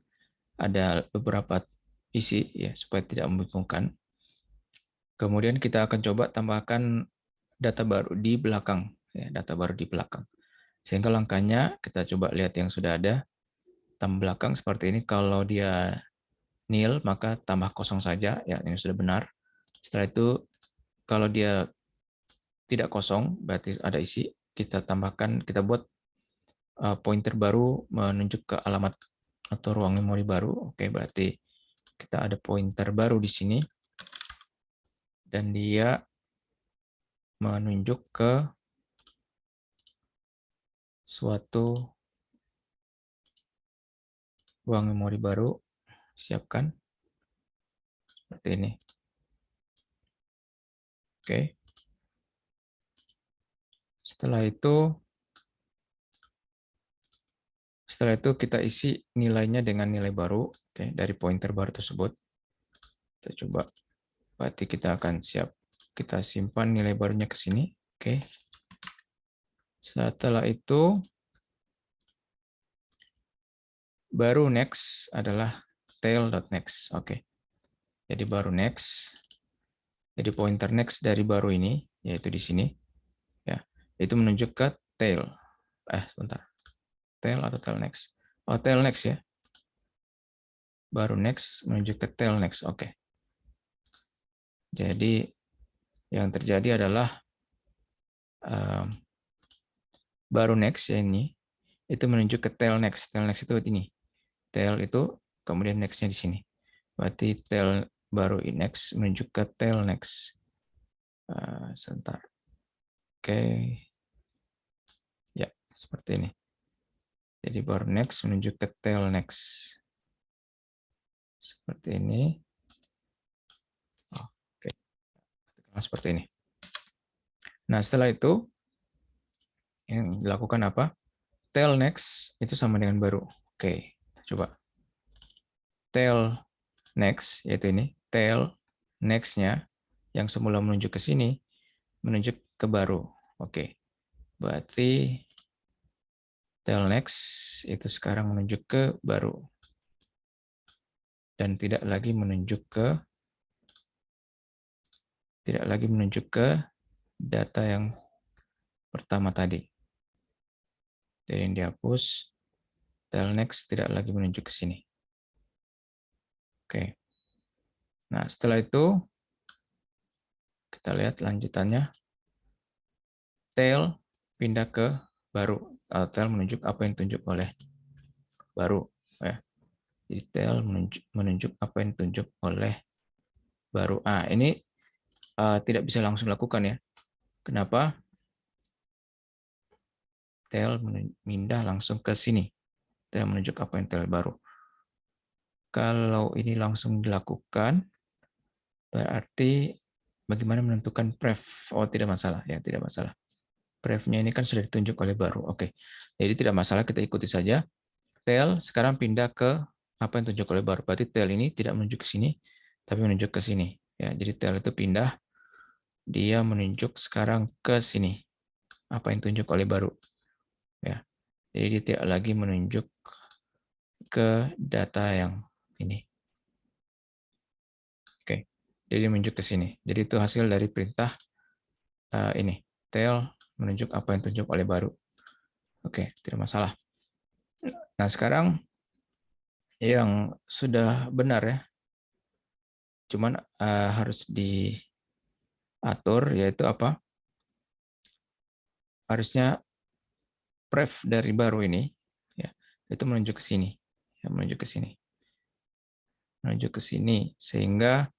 ada beberapa isi ya supaya tidak membingungkan. Kemudian kita akan coba tambahkan data baru di belakang, ya, data baru di belakang. Sehingga langkahnya kita coba lihat yang sudah ada. Tambah belakang seperti ini, kalau dia nil maka tambah kosong saja, ya ini sudah benar. Setelah itu kalau dia tidak kosong berarti ada isi, kita tambahkan, kita buat pointer baru menunjuk ke alamat atau ruang memori baru. Oke, berarti kita ada pointer baru di sini dan dia menunjuk ke suatu ruang memori baru. Siapkan seperti ini. Oke. Setelah itu kita isi nilainya dengan nilai baru, oke, dari pointer baru tersebut. Kita coba, berarti kita akan kita simpan nilai barunya ke sini, oke. Setelah itu, baru next adalah tail.next. Oke. Jadi baru next. Jadi pointer next dari baru ini yaitu di sini ya. Itu menunjuk ke tail. Sebentar. Tail atau tail next? Oh, tail next ya. Baru next menunjuk ke tail next. Oke. Jadi yang terjadi adalah baru next ya ini itu menunjuk ke tail next. Tail next itu ini. Tail itu kemudian next-nya di sini. Berarti tail baru next menunjuk ke tail next. Sebentar. Oke. Ya, seperti ini. Jadi baru next menunjuk ke tail next. Seperti ini. Oke. Seperti ini. Nah, setelah itu yang dilakukan apa? Tail next itu sama dengan baru. Oke, coba. Tail next, yaitu ini. Tail next-nya yang semula menunjuk ke sini, menunjuk ke baru. Oke, berarti tail next itu sekarang menunjuk ke baru. Dan tidak lagi menunjuk ke data yang pertama tadi. Jadi yang dihapus, tail next tidak lagi menunjuk ke sini. Oke. Nah, setelah itu kita lihat lanjutannya. Tail pindah ke baru. Tail menunjuk apa yang ditunjuk oleh baru. Ya. Jadi tail menunjuk apa yang ditunjuk oleh baru. Ini tidak bisa langsung lakukan ya. Kenapa? Tail pindah langsung ke sini. Tail menunjuk apa yang tail baru. Kalau ini langsung dilakukan, berarti bagaimana menentukan pref? Oh, tidak masalah ya, tidak masalah. Prefnya ini kan sudah ditunjuk oleh baru. Oke, jadi tidak masalah, kita ikuti saja. Tail sekarang pindah ke apa yang ditunjuk oleh baru. Berarti tail ini tidak menunjuk ke sini, tapi menunjuk ke sini. Ya, jadi tail itu pindah, dia menunjuk sekarang ke sini. Apa yang ditunjuk oleh baru. Ya, jadi dia tidak lagi menunjuk ke data yang ini. Oke, jadi menunjuk ke sini. Jadi itu hasil dari perintah ini. Tail menunjuk apa yang ditunjuk oleh baru. Oke, tidak masalah. Nah, sekarang yang sudah benar ya, cuman harus diatur, yaitu apa? Harusnya pref dari baru ini ya, itu menunjuk ke sini. Ya, menunjuk ke sini. Menunjuk ke sini sehingga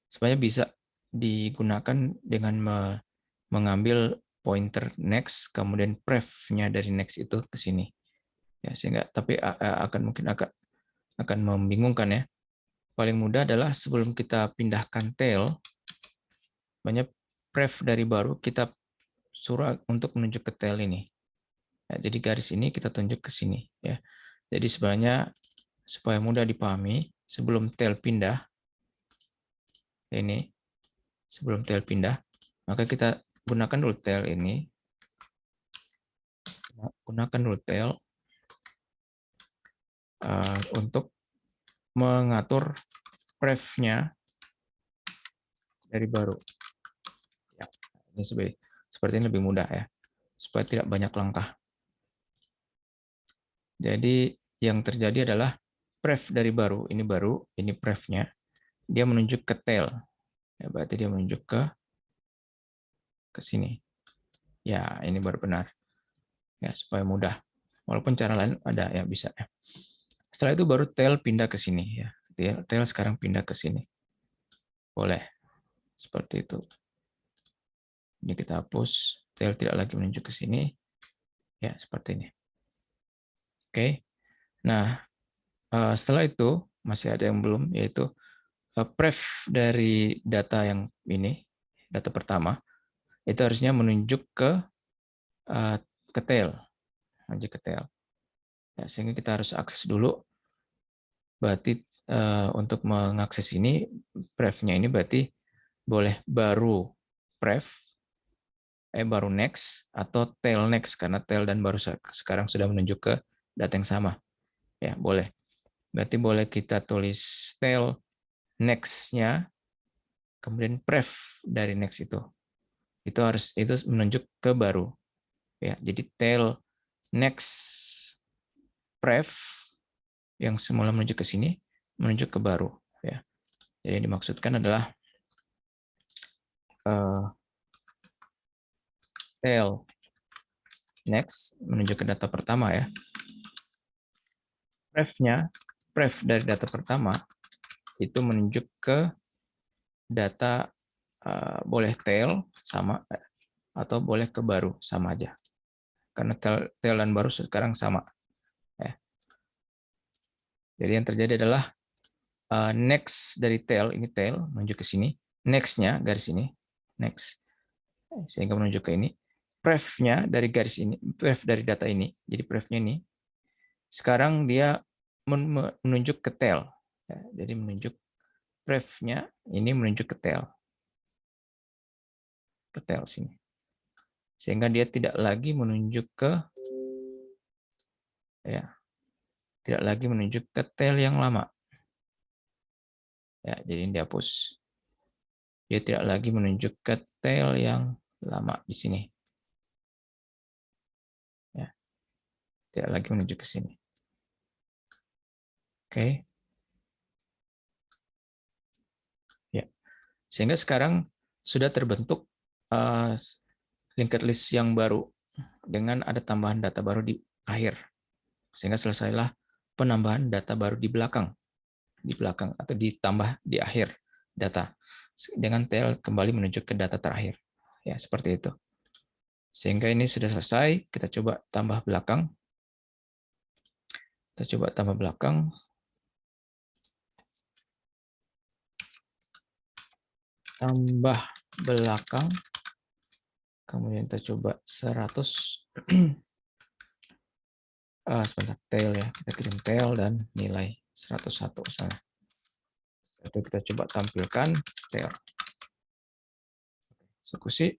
supaya bisa digunakan dengan mengambil pointer next, kemudian pref-nya dari next itu ke sini. Ya, sehingga tapi akan membingungkan ya. Paling mudah adalah sebelum kita pindahkan tail, banyak pref dari baru kita suruh untuk menunjuk ke tail ini. Ya, jadi garis ini kita tunjuk ke sini ya. Jadi sebenarnya supaya mudah dipahami, sebelum tail pindah ini, sebelum tail pindah, maka kita gunakan dulu tail ini. Gunakan dulu tail untuk mengatur pref-nya dari baru. Ya, ini seperti ini lebih mudah ya, supaya tidak banyak langkah. Jadi yang terjadi adalah pref dari baru, ini pref-nya, dia menunjuk ke tail. Ya, berarti dia menunjuk ke sini. Ya, ini baru benar. Ya, supaya mudah. Walaupun cara lain ada ya, bisa ya. Setelah itu baru tail pindah ke sini ya. Tail sekarang pindah ke sini. Boleh. Seperti itu. Ini kita hapus. Tail tidak lagi menunjuk ke sini. Ya, seperti ini. Oke. Nah, setelah itu masih ada yang belum, yaitu pref dari data yang ini, data pertama, itu harusnya menunjuk ke tail. Lanjut ke tail. Ya, sehingga kita harus akses dulu. Berarti untuk mengakses ini, pref-nya ini berarti boleh baru pref, baru next, atau tail next, karena tail dan baru sekarang sudah menunjuk ke data yang sama. Ya, boleh. Berarti boleh kita tulis tail next-nya, kemudian pref dari next itu. Itu menunjuk ke baru. Ya, jadi tail next pref yang semula menunjuk ke sini menunjuk ke baru. Ya, jadi yang dimaksudkan adalah tail next menunjuk ke data pertama ya. Pref dari data pertama itu menunjuk ke data boleh tail sama atau boleh ke baru sama aja. Karena tail dan baru sekarang sama. Ya. Jadi yang terjadi adalah next dari tail, ini tail menunjuk ke sini, next-nya garis ini, next, sehingga menunjuk ke ini. Pref-nya dari garis ini, pref dari data ini, jadi pref-nya ini, sekarang dia menunjuk ke tail. Ya, jadi menunjuk pref-nya ini menunjuk ke tail sini. Sehingga dia tidak lagi menunjuk ke tidak lagi menunjuk ke tail yang lama. Ya, jadi ini dihapus. Dia tidak lagi menunjuk ke tail yang lama di sini. Ya, tidak lagi menunjuk ke sini. Oke. Ya. Sehingga sekarang sudah terbentuk linked list yang baru dengan ada tambahan data baru di akhir. Sehingga selesailah penambahan data baru di belakang atau ditambah di akhir data dengan tail kembali menunjuk ke data terakhir. Ya, seperti itu. Sehingga ini sudah selesai, kita coba tambah belakang. Kita coba tambah belakang. Tambah belakang. Kemudian kita coba 100. Sebentar, tail ya. Kita kirim tail dan nilai 101 misalnya. Itu kita coba tampilkan tail. Eksekusi.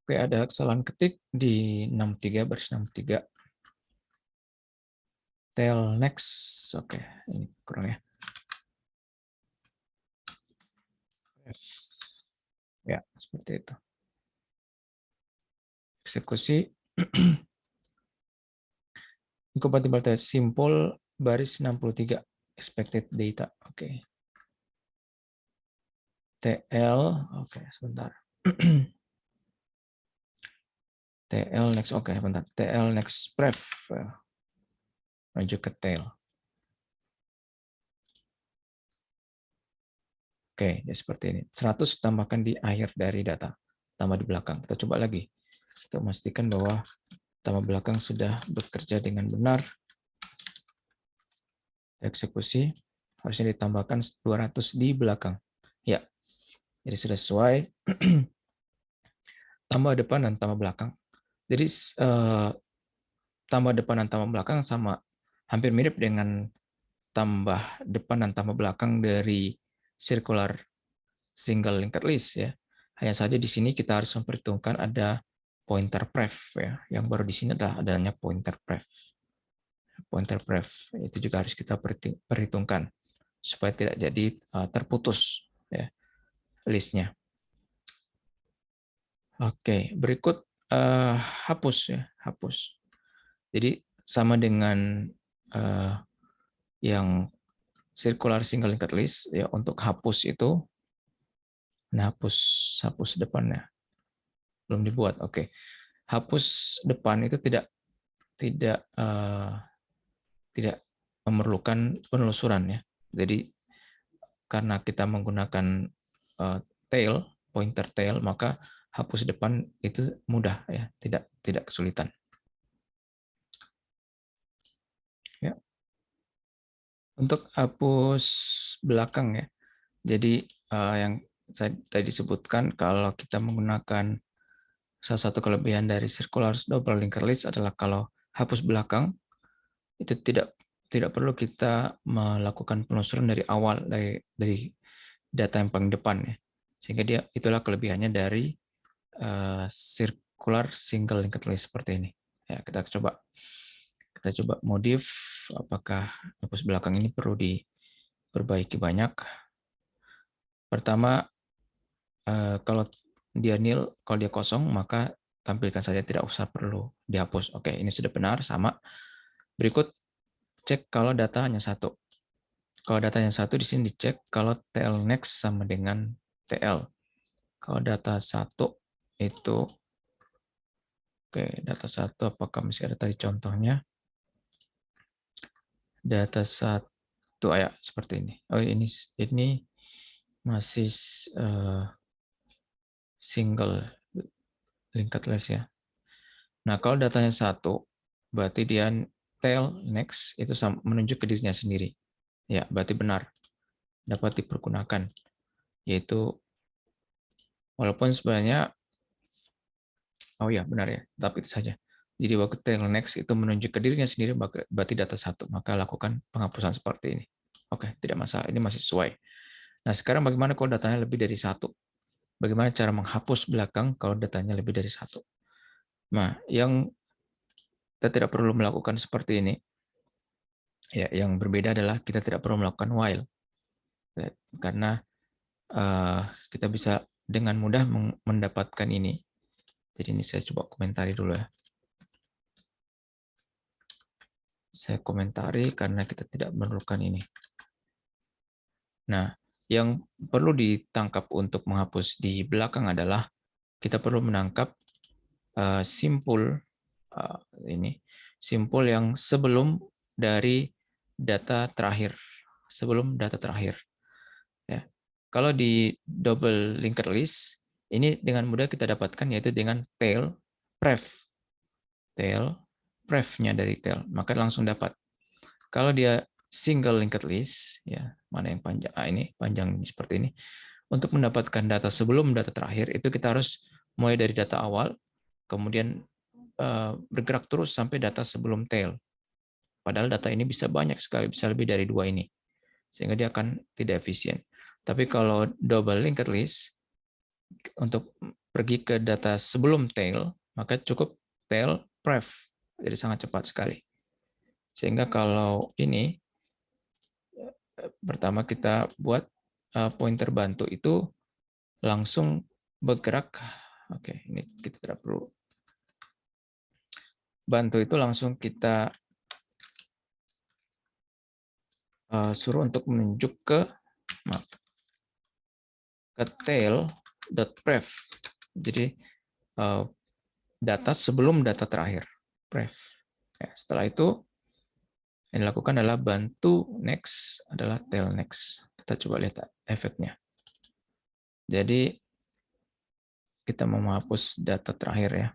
Oke, ada kesalahan ketik di 63 baris 63. Tail next. Oke, ini kurang ya. Ya, seperti itu. Eksekusi. Incompatibility simple baris 63. Expected data. Oke. TL. Oke, sebentar. TL next. Oke, sebentar. TL next pref. Lanjut ke tail. Oke, ya seperti ini. 100 tambahkan di akhir dari data. Tambah di belakang. Kita coba lagi. Untuk memastikan bahwa tambah belakang sudah bekerja dengan benar. Eksekusi. Harusnya ditambahkan 200 di belakang. Ya, jadi sudah sesuai. Tambah depan dan tambah belakang. Jadi tambah depan dan tambah belakang sama. Hampir mirip dengan tambah depan dan tambah belakang dari circular single linked list ya. Hanya saja di sini kita harus memperhitungkan ada pointer pref ya. Yang baru di sini adalah adanya pointer pref. Pointer pref itu juga harus kita perhitungkan supaya tidak jadi terputus ya listnya. Oke, berikut hapus ya, hapus. Jadi sama dengan yang circular single linked list ya, untuk hapus itu. Nah, hapus depannya belum dibuat. Oke. Hapus depan itu tidak memerlukan penelusuran ya. Jadi karena kita menggunakan tail, pointer tail, maka hapus depan itu mudah ya, tidak kesulitan. Ya. Untuk hapus belakang ya. Jadi yang saya tadi sebutkan, kalau kita menggunakan salah satu kelebihan dari circular double linked list adalah kalau hapus belakang itu tidak perlu kita melakukan penelusuran dari awal dari data yang paling depan ya. Sehingga itulah kelebihannya dari circular single linked list seperti ini. Ya, kita coba Kita coba modif, apakah hapus belakang ini perlu diperbaiki banyak. Pertama, kalau dia nil, kalau dia kosong, maka tampilkan saja, tidak usah perlu dihapus. Oke, ini sudah benar, sama. Berikut, cek kalau data hanya satu. Kalau datanya satu, di sini dicek kalau TL next sama dengan TL. Kalau data satu itu, oke, data satu, apakah masih ada tadi contohnya? Data satu, ya seperti ini. Oh, ini masih single linked list ya. Nah, kalau datanya satu, berarti dia tail next itu menunjuk ke dirinya sendiri. Ya, berarti benar. Dapat dipergunakan. Yaitu, walaupun sebenarnya, oh ya, benar ya, tapi itu saja. Jadi waktu tail next itu menunjuk ke dirinya sendiri, berarti data satu. Maka lakukan penghapusan seperti ini. Oke, tidak masalah. Ini masih sesuai. Nah, sekarang bagaimana kalau datanya lebih dari satu? Bagaimana cara menghapus belakang kalau datanya lebih dari satu? Nah, yang kita tidak perlu melakukan seperti ini. Ya, yang berbeda adalah kita tidak perlu melakukan while. Ya, karena kita bisa dengan mudah mendapatkan ini. Jadi ini saya coba komentari dulu ya. Saya komentari karena kita tidak memerlukan ini. Nah, yang perlu ditangkap untuk menghapus di belakang adalah kita perlu menangkap simpul ini, simpul yang sebelum dari data terakhir, sebelum data terakhir. Ya. Kalau di double linked list, ini dengan mudah kita dapatkan yaitu dengan tail pref. Tail pref-nya dari tail, maka langsung dapat. Kalau dia single linked list, ya mana yang panjang? Ini panjang seperti ini. Untuk mendapatkan data sebelum data terakhir, itu kita harus mulai dari data awal, kemudian bergerak terus sampai data sebelum tail. Padahal data ini bisa banyak sekali, bisa lebih dari dua ini. Sehingga dia akan tidak efisien. Tapi kalau double linked list, untuk pergi ke data sebelum tail, maka cukup tail pref. Jadi sangat cepat sekali. Sehingga kalau ini, pertama kita buat pointer bantu itu langsung bergerak. Oke, ini kita tidak perlu. Bantu itu langsung kita suruh untuk menunjuk ke tail.pref. Jadi data sebelum data terakhir. Pref. Ya, setelah itu yang dilakukan adalah bantu next adalah tail next. Kita coba lihat efeknya. Jadi kita mau menghapus data terakhir ya.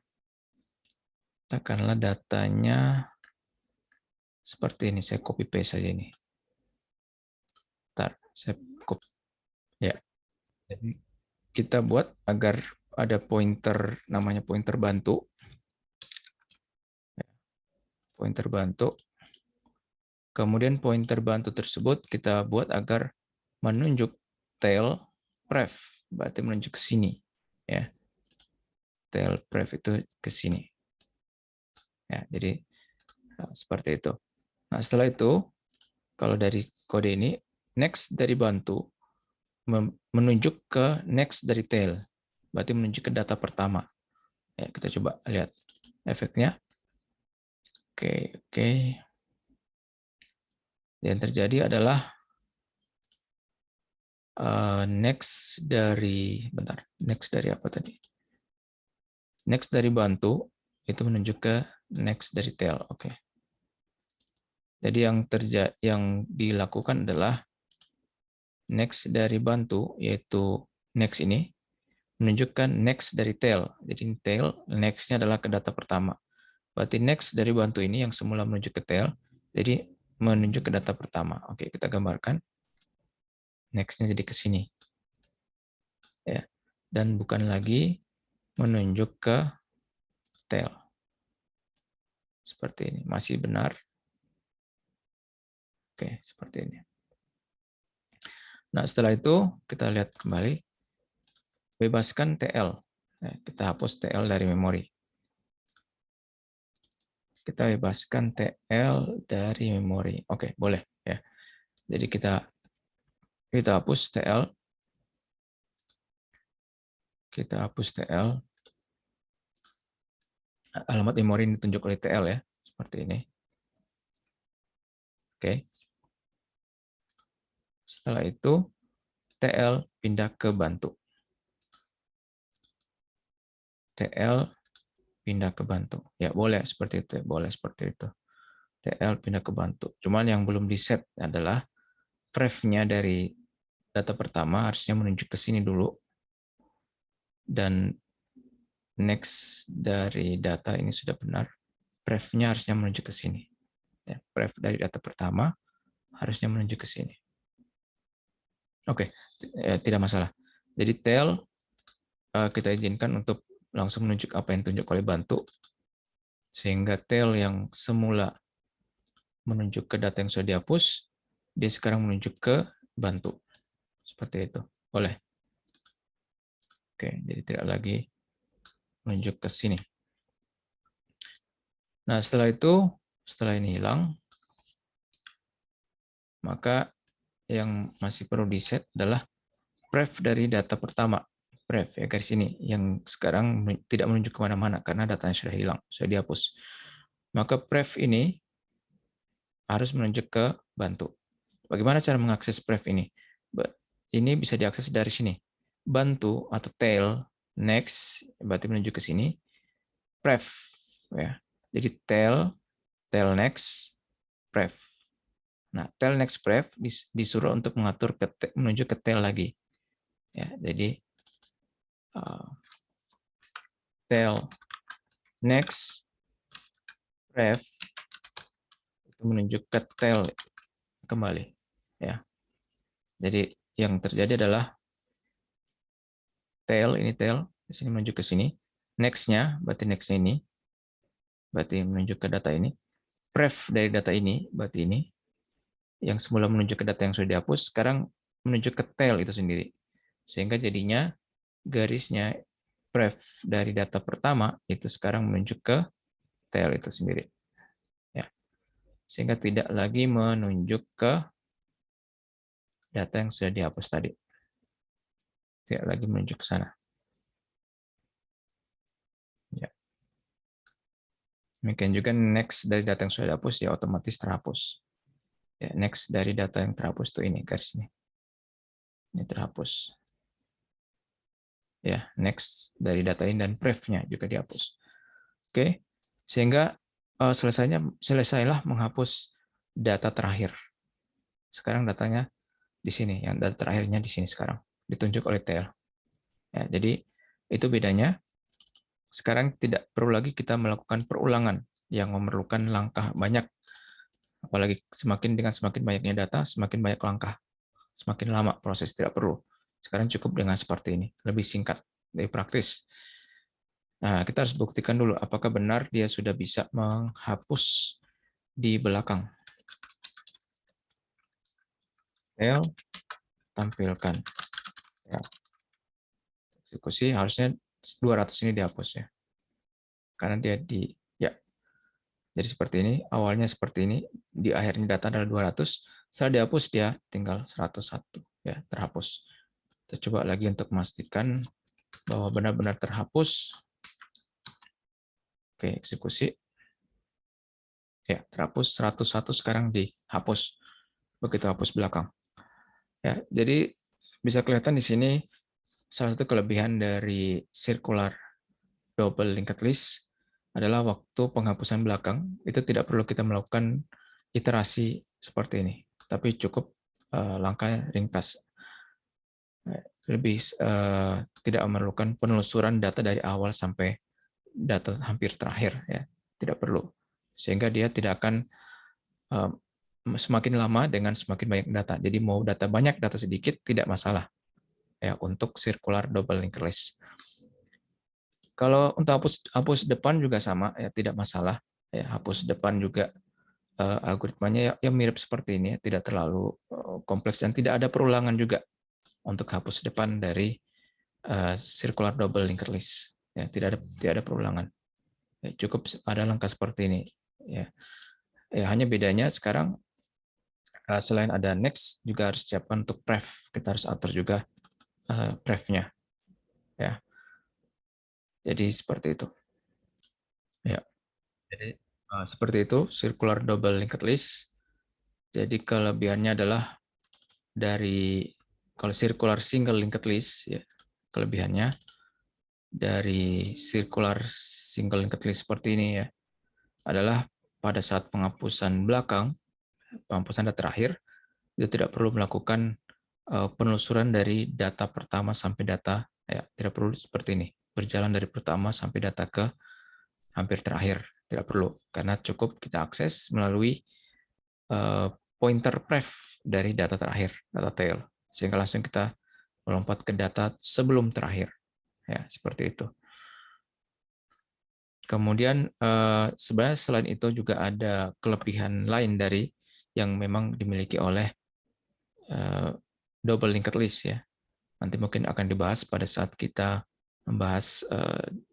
Katakanlah datanya seperti ini. Saya copy paste saja ini. Bentar, saya copy. Ya. Jadi kita buat agar ada pointer, namanya pointer bantu. Pointer bantu. Kemudian pointer bantu tersebut kita buat agar menunjuk tail pref, berarti menunjuk ke sini, ya. Tail pref itu ke sini. Ya, jadi seperti itu. Nah, setelah itu kalau dari kode ini next dari bantu menunjuk ke next dari tail, berarti menunjuk ke data pertama. Ya, kita coba lihat efeknya. Oke. Yang terjadi adalah next dari apa tadi? Next dari bantu itu menunjuk ke next dari tail. Oke. Jadi yang dilakukan adalah next dari bantu, yaitu next ini menunjukkan next dari tail. Jadi tail next-nya adalah ke data pertama. Berarti next dari bantu ini yang semula menunjuk ke tail, jadi menunjuk ke data pertama. Oke, kita gambarkan. Next-nya jadi ke sini. Ya. Dan bukan lagi menunjuk ke tail. Seperti ini. Masih benar. Oke, seperti ini. Nah, setelah itu kita lihat kembali. Bebaskan TL. Kita hapus TL dari memori. kita bebaskan TL dari memori. Oke, boleh ya. Jadi kita hapus TL. Kita hapus TL. Alamat memori ini ditunjuk oleh TL ya, seperti ini. Oke. Setelah itu TL pindah ke Bantu. TL pindah ke Bantu. Ya, boleh seperti itu, boleh seperti itu. TL pindah ke Bantu. Cuman yang belum di-set adalah pref-nya dari data pertama harusnya menuju ke sini dulu. Dan next dari data ini sudah benar. Pref-nya harusnya menuju ke sini. Ya, pref dari data pertama harusnya menuju ke sini. Oke, tidak masalah. Jadi tel kita izinkan untuk langsung menunjuk apa yang ditunjuk oleh Bantu, sehingga tel yang semula menunjuk ke data yang sudah dihapus, dia sekarang menunjuk ke Bantu. Seperti itu. Boleh. Oke, jadi tidak lagi menunjuk ke sini. Nah, setelah itu, setelah ini hilang, maka yang masih perlu di-set adalah pref dari data pertama. Pref ya garis ini yang sekarang tidak menunjuk kemana-mana karena datanya sudah hilang, sudah dihapus. Maka pref ini harus menunjuk ke Bantu. Bagaimana cara mengakses pref ini? Ini bisa diakses dari sini. Bantu atau tail next berarti menunjuk ke sini. Pref ya. Jadi tail next pref. Nah, tail next pref disuruh untuk mengatur menuju ke tail lagi. Ya, jadi tail next pref itu menunjuk ke tail kembali. Ya, jadi yang terjadi adalah tail ini tail di sini menuju ke sini. Next-nya berarti next ini berarti menunjuk ke data ini. Pref dari data ini berarti ini yang semula menunjuk ke data yang sudah dihapus sekarang menunjuk ke tail itu sendiri. Sehingga jadinya garisnya pref dari data pertama itu sekarang menunjuk ke tail itu sendiri. Ya. Sehingga tidak lagi menunjuk ke data yang sudah dihapus tadi. Tidak lagi menunjuk ke sana. Ya. Demikian juga next dari data yang sudah dihapus ya otomatis terhapus. Ya, next dari data yang terhapus itu ini garis ini. Ini terhapus. Ya, next dari data ini dan pref-nya juga dihapus. Oke. Sehingga selesailah menghapus data terakhir. Sekarang datanya di sini, yang data terakhirnya di sini sekarang ditunjuk oleh TL. Ya, jadi itu bedanya. Sekarang tidak perlu lagi kita melakukan perulangan yang memerlukan langkah banyak. Apalagi dengan semakin banyaknya data, semakin banyak langkah. Semakin lama proses, tidak perlu. Sekarang cukup dengan seperti ini, lebih singkat, lebih praktis. Nah, kita harus buktikan dulu apakah benar dia sudah bisa menghapus di belakang. Tel tampilkan. Ya. Eksekusi harusnya 200 ini dihapus ya. Karena dia ya. Jadi seperti ini, awalnya seperti ini, di akhirnya data adalah 200, setelah dihapus dia tinggal 101 ya, terhapus. Kita coba lagi untuk memastikan bahwa benar-benar terhapus. Oke, eksekusi. Ya, terhapus 101 sekarang dihapus. Begitu hapus belakang. Ya, jadi bisa kelihatan di sini salah satu kelebihan dari circular double linked list adalah waktu penghapusan belakang itu tidak perlu kita melakukan iterasi seperti ini, tapi cukup langkah ringkas. Lebih tidak memerlukan penelusuran data dari awal sampai data hampir terakhir ya, tidak perlu. Sehingga dia tidak akan semakin lama dengan semakin banyak data. Jadi mau data banyak, data sedikit tidak masalah ya untuk circular double linked list. Kalau untuk hapus depan juga sama ya, tidak masalah ya, hapus depan juga algoritmanya ya mirip seperti ini, tidak terlalu kompleks dan tidak ada perulangan juga untuk hapus depan dari circular double linked list ya, tidak ada perulangan ya, cukup ada langkah seperti ini ya. Hanya bedanya sekarang selain ada next juga harus siapkan untuk pref. Kita harus atur juga pref-nya, ya. Jadi seperti itu. Ya. Jadi seperti itu circular double linked list. Jadi kelebihannya adalah dari kalau circular single linked list, ya, kelebihannya dari circular single linked list seperti ini ya adalah pada saat penghapusan data terakhir, itu tidak perlu melakukan penelusuran dari data pertama sampai data, ya, tidak perlu seperti ini, berjalan dari pertama sampai data ke hampir terakhir, tidak perlu, karena cukup kita akses melalui pointer pref dari data terakhir, data tail, sehingga langsung kita melompat ke data sebelum terakhir, ya, seperti itu. Kemudian sebenarnya selain itu juga ada kelebihan lain dari yang memang dimiliki oleh double linked list, ya. Nanti mungkin akan dibahas pada saat kita membahas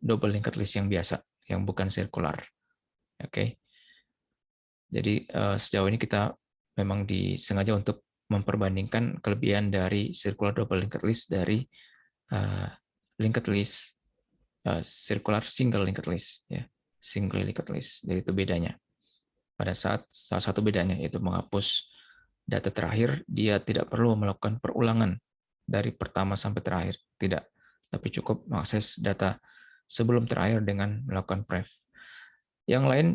double linked list yang biasa, yang bukan sirkular. Oke. Jadi sejauh ini kita memang disengaja untuk memperbandingkan kelebihan dari circular double linked list dari linked list circular single linked list, ya, single linked list. Jadi itu bedanya. Pada saat salah satu bedanya yaitu menghapus data terakhir, dia tidak perlu melakukan perulangan dari pertama sampai terakhir, tidak, tapi cukup mengakses data sebelum terakhir dengan melakukan pref. Yang lain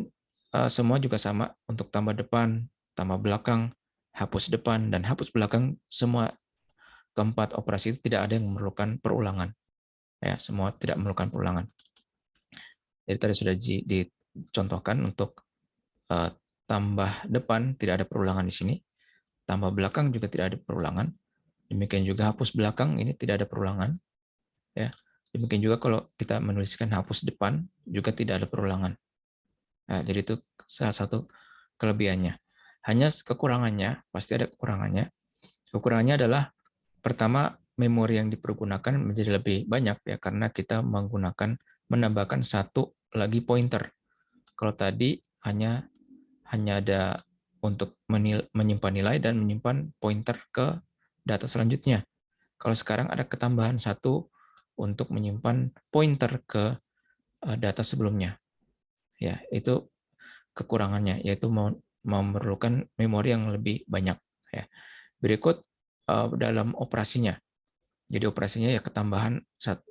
semua juga sama untuk tambah depan, tambah belakang, hapus depan dan hapus belakang, semua keempat operasi itu tidak ada yang memerlukan perulangan. Ya, semua tidak memerlukan perulangan. Jadi tadi sudah dicontohkan untuk tambah depan tidak ada perulangan di sini, tambah belakang juga tidak ada perulangan. Demikian juga hapus belakang ini tidak ada perulangan. Ya, demikian juga kalau kita menuliskan hapus depan juga tidak ada perulangan. Nah, jadi itu salah satu kelebihannya. Hanya kekurangannya, pasti ada kekurangannya. Kekurangannya adalah pertama memori yang dipergunakan menjadi lebih banyak ya karena kita menambahkan satu lagi pointer. Kalau tadi hanya ada untuk menyimpan nilai dan menyimpan pointer ke data selanjutnya. Kalau sekarang ada ketambahan satu untuk menyimpan pointer ke data sebelumnya. Ya, itu kekurangannya, yaitu memerlukan memori yang lebih banyak. Ya. Berikut dalam operasinya. Jadi operasinya ya ketambahan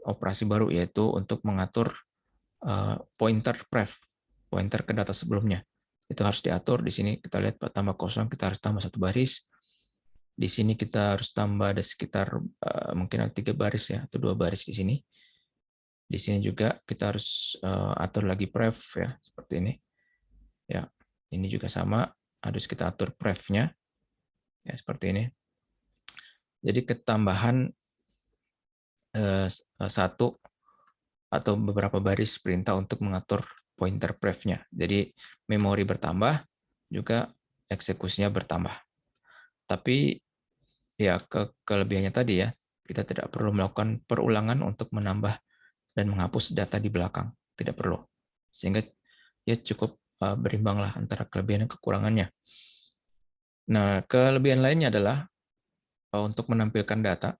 operasi baru, yaitu untuk mengatur pointer pref, pointer ke data sebelumnya. Itu harus diatur. Di sini kita lihat tambah kosong, kita harus tambah satu baris. Di sini kita harus tambah ada sekitar mungkin ada 3 baris ya, atau 2 baris di sini. Di sini juga kita harus atur lagi pref ya, seperti ini. Ya, ini juga sama, harus kita atur pref-nya ya seperti ini. Jadi ketambahan satu atau beberapa baris perintah untuk mengatur pointer pref-nya. Jadi memori bertambah, juga eksekusinya bertambah. Tapi ya kelebihannya tadi ya, kita tidak perlu melakukan perulangan untuk menambah dan menghapus data di belakang, tidak perlu. Sehingga ya cukup berimbang lah antara kelebihan dan kekurangannya. Nah, kelebihan lainnya adalah untuk menampilkan data,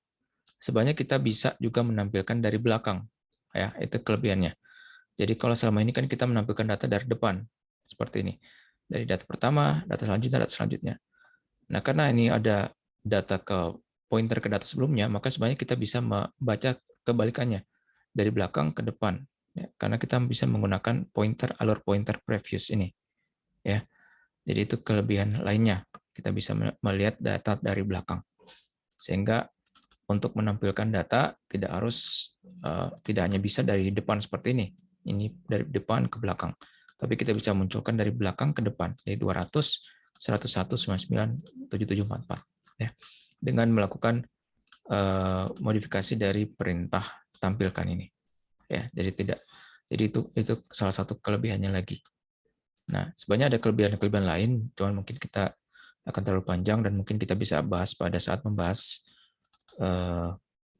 sebenarnya kita bisa juga menampilkan dari belakang. Ya, itu kelebihannya. Jadi kalau selama ini kan kita menampilkan data dari depan, seperti ini. Dari data pertama, data selanjutnya, data selanjutnya. Nah, karena ini ada data pointer ke data sebelumnya, maka sebenarnya kita bisa membaca kebalikannya, dari belakang ke depan. Ya, karena kita bisa menggunakan alur pointer previous ini. Ya, jadi itu kelebihan lainnya. Kita bisa melihat data dari belakang. Sehingga untuk menampilkan data tidak hanya bisa dari depan seperti ini. Ini dari depan ke belakang. Tapi kita bisa munculkan dari belakang ke depan. Dari 200, 101, 99, 7744. Ya. Dengan melakukan modifikasi dari perintah tampilkan ini. Ya, jadi itu salah satu kelebihannya lagi. Nah, sebenarnya ada kelebihan-kelebihan lain, cuman mungkin kita akan terlalu panjang dan mungkin kita bisa bahas pada saat membahas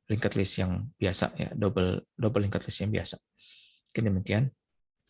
linked list yang biasa ya, double linked list yang biasa. Mungkin demikian.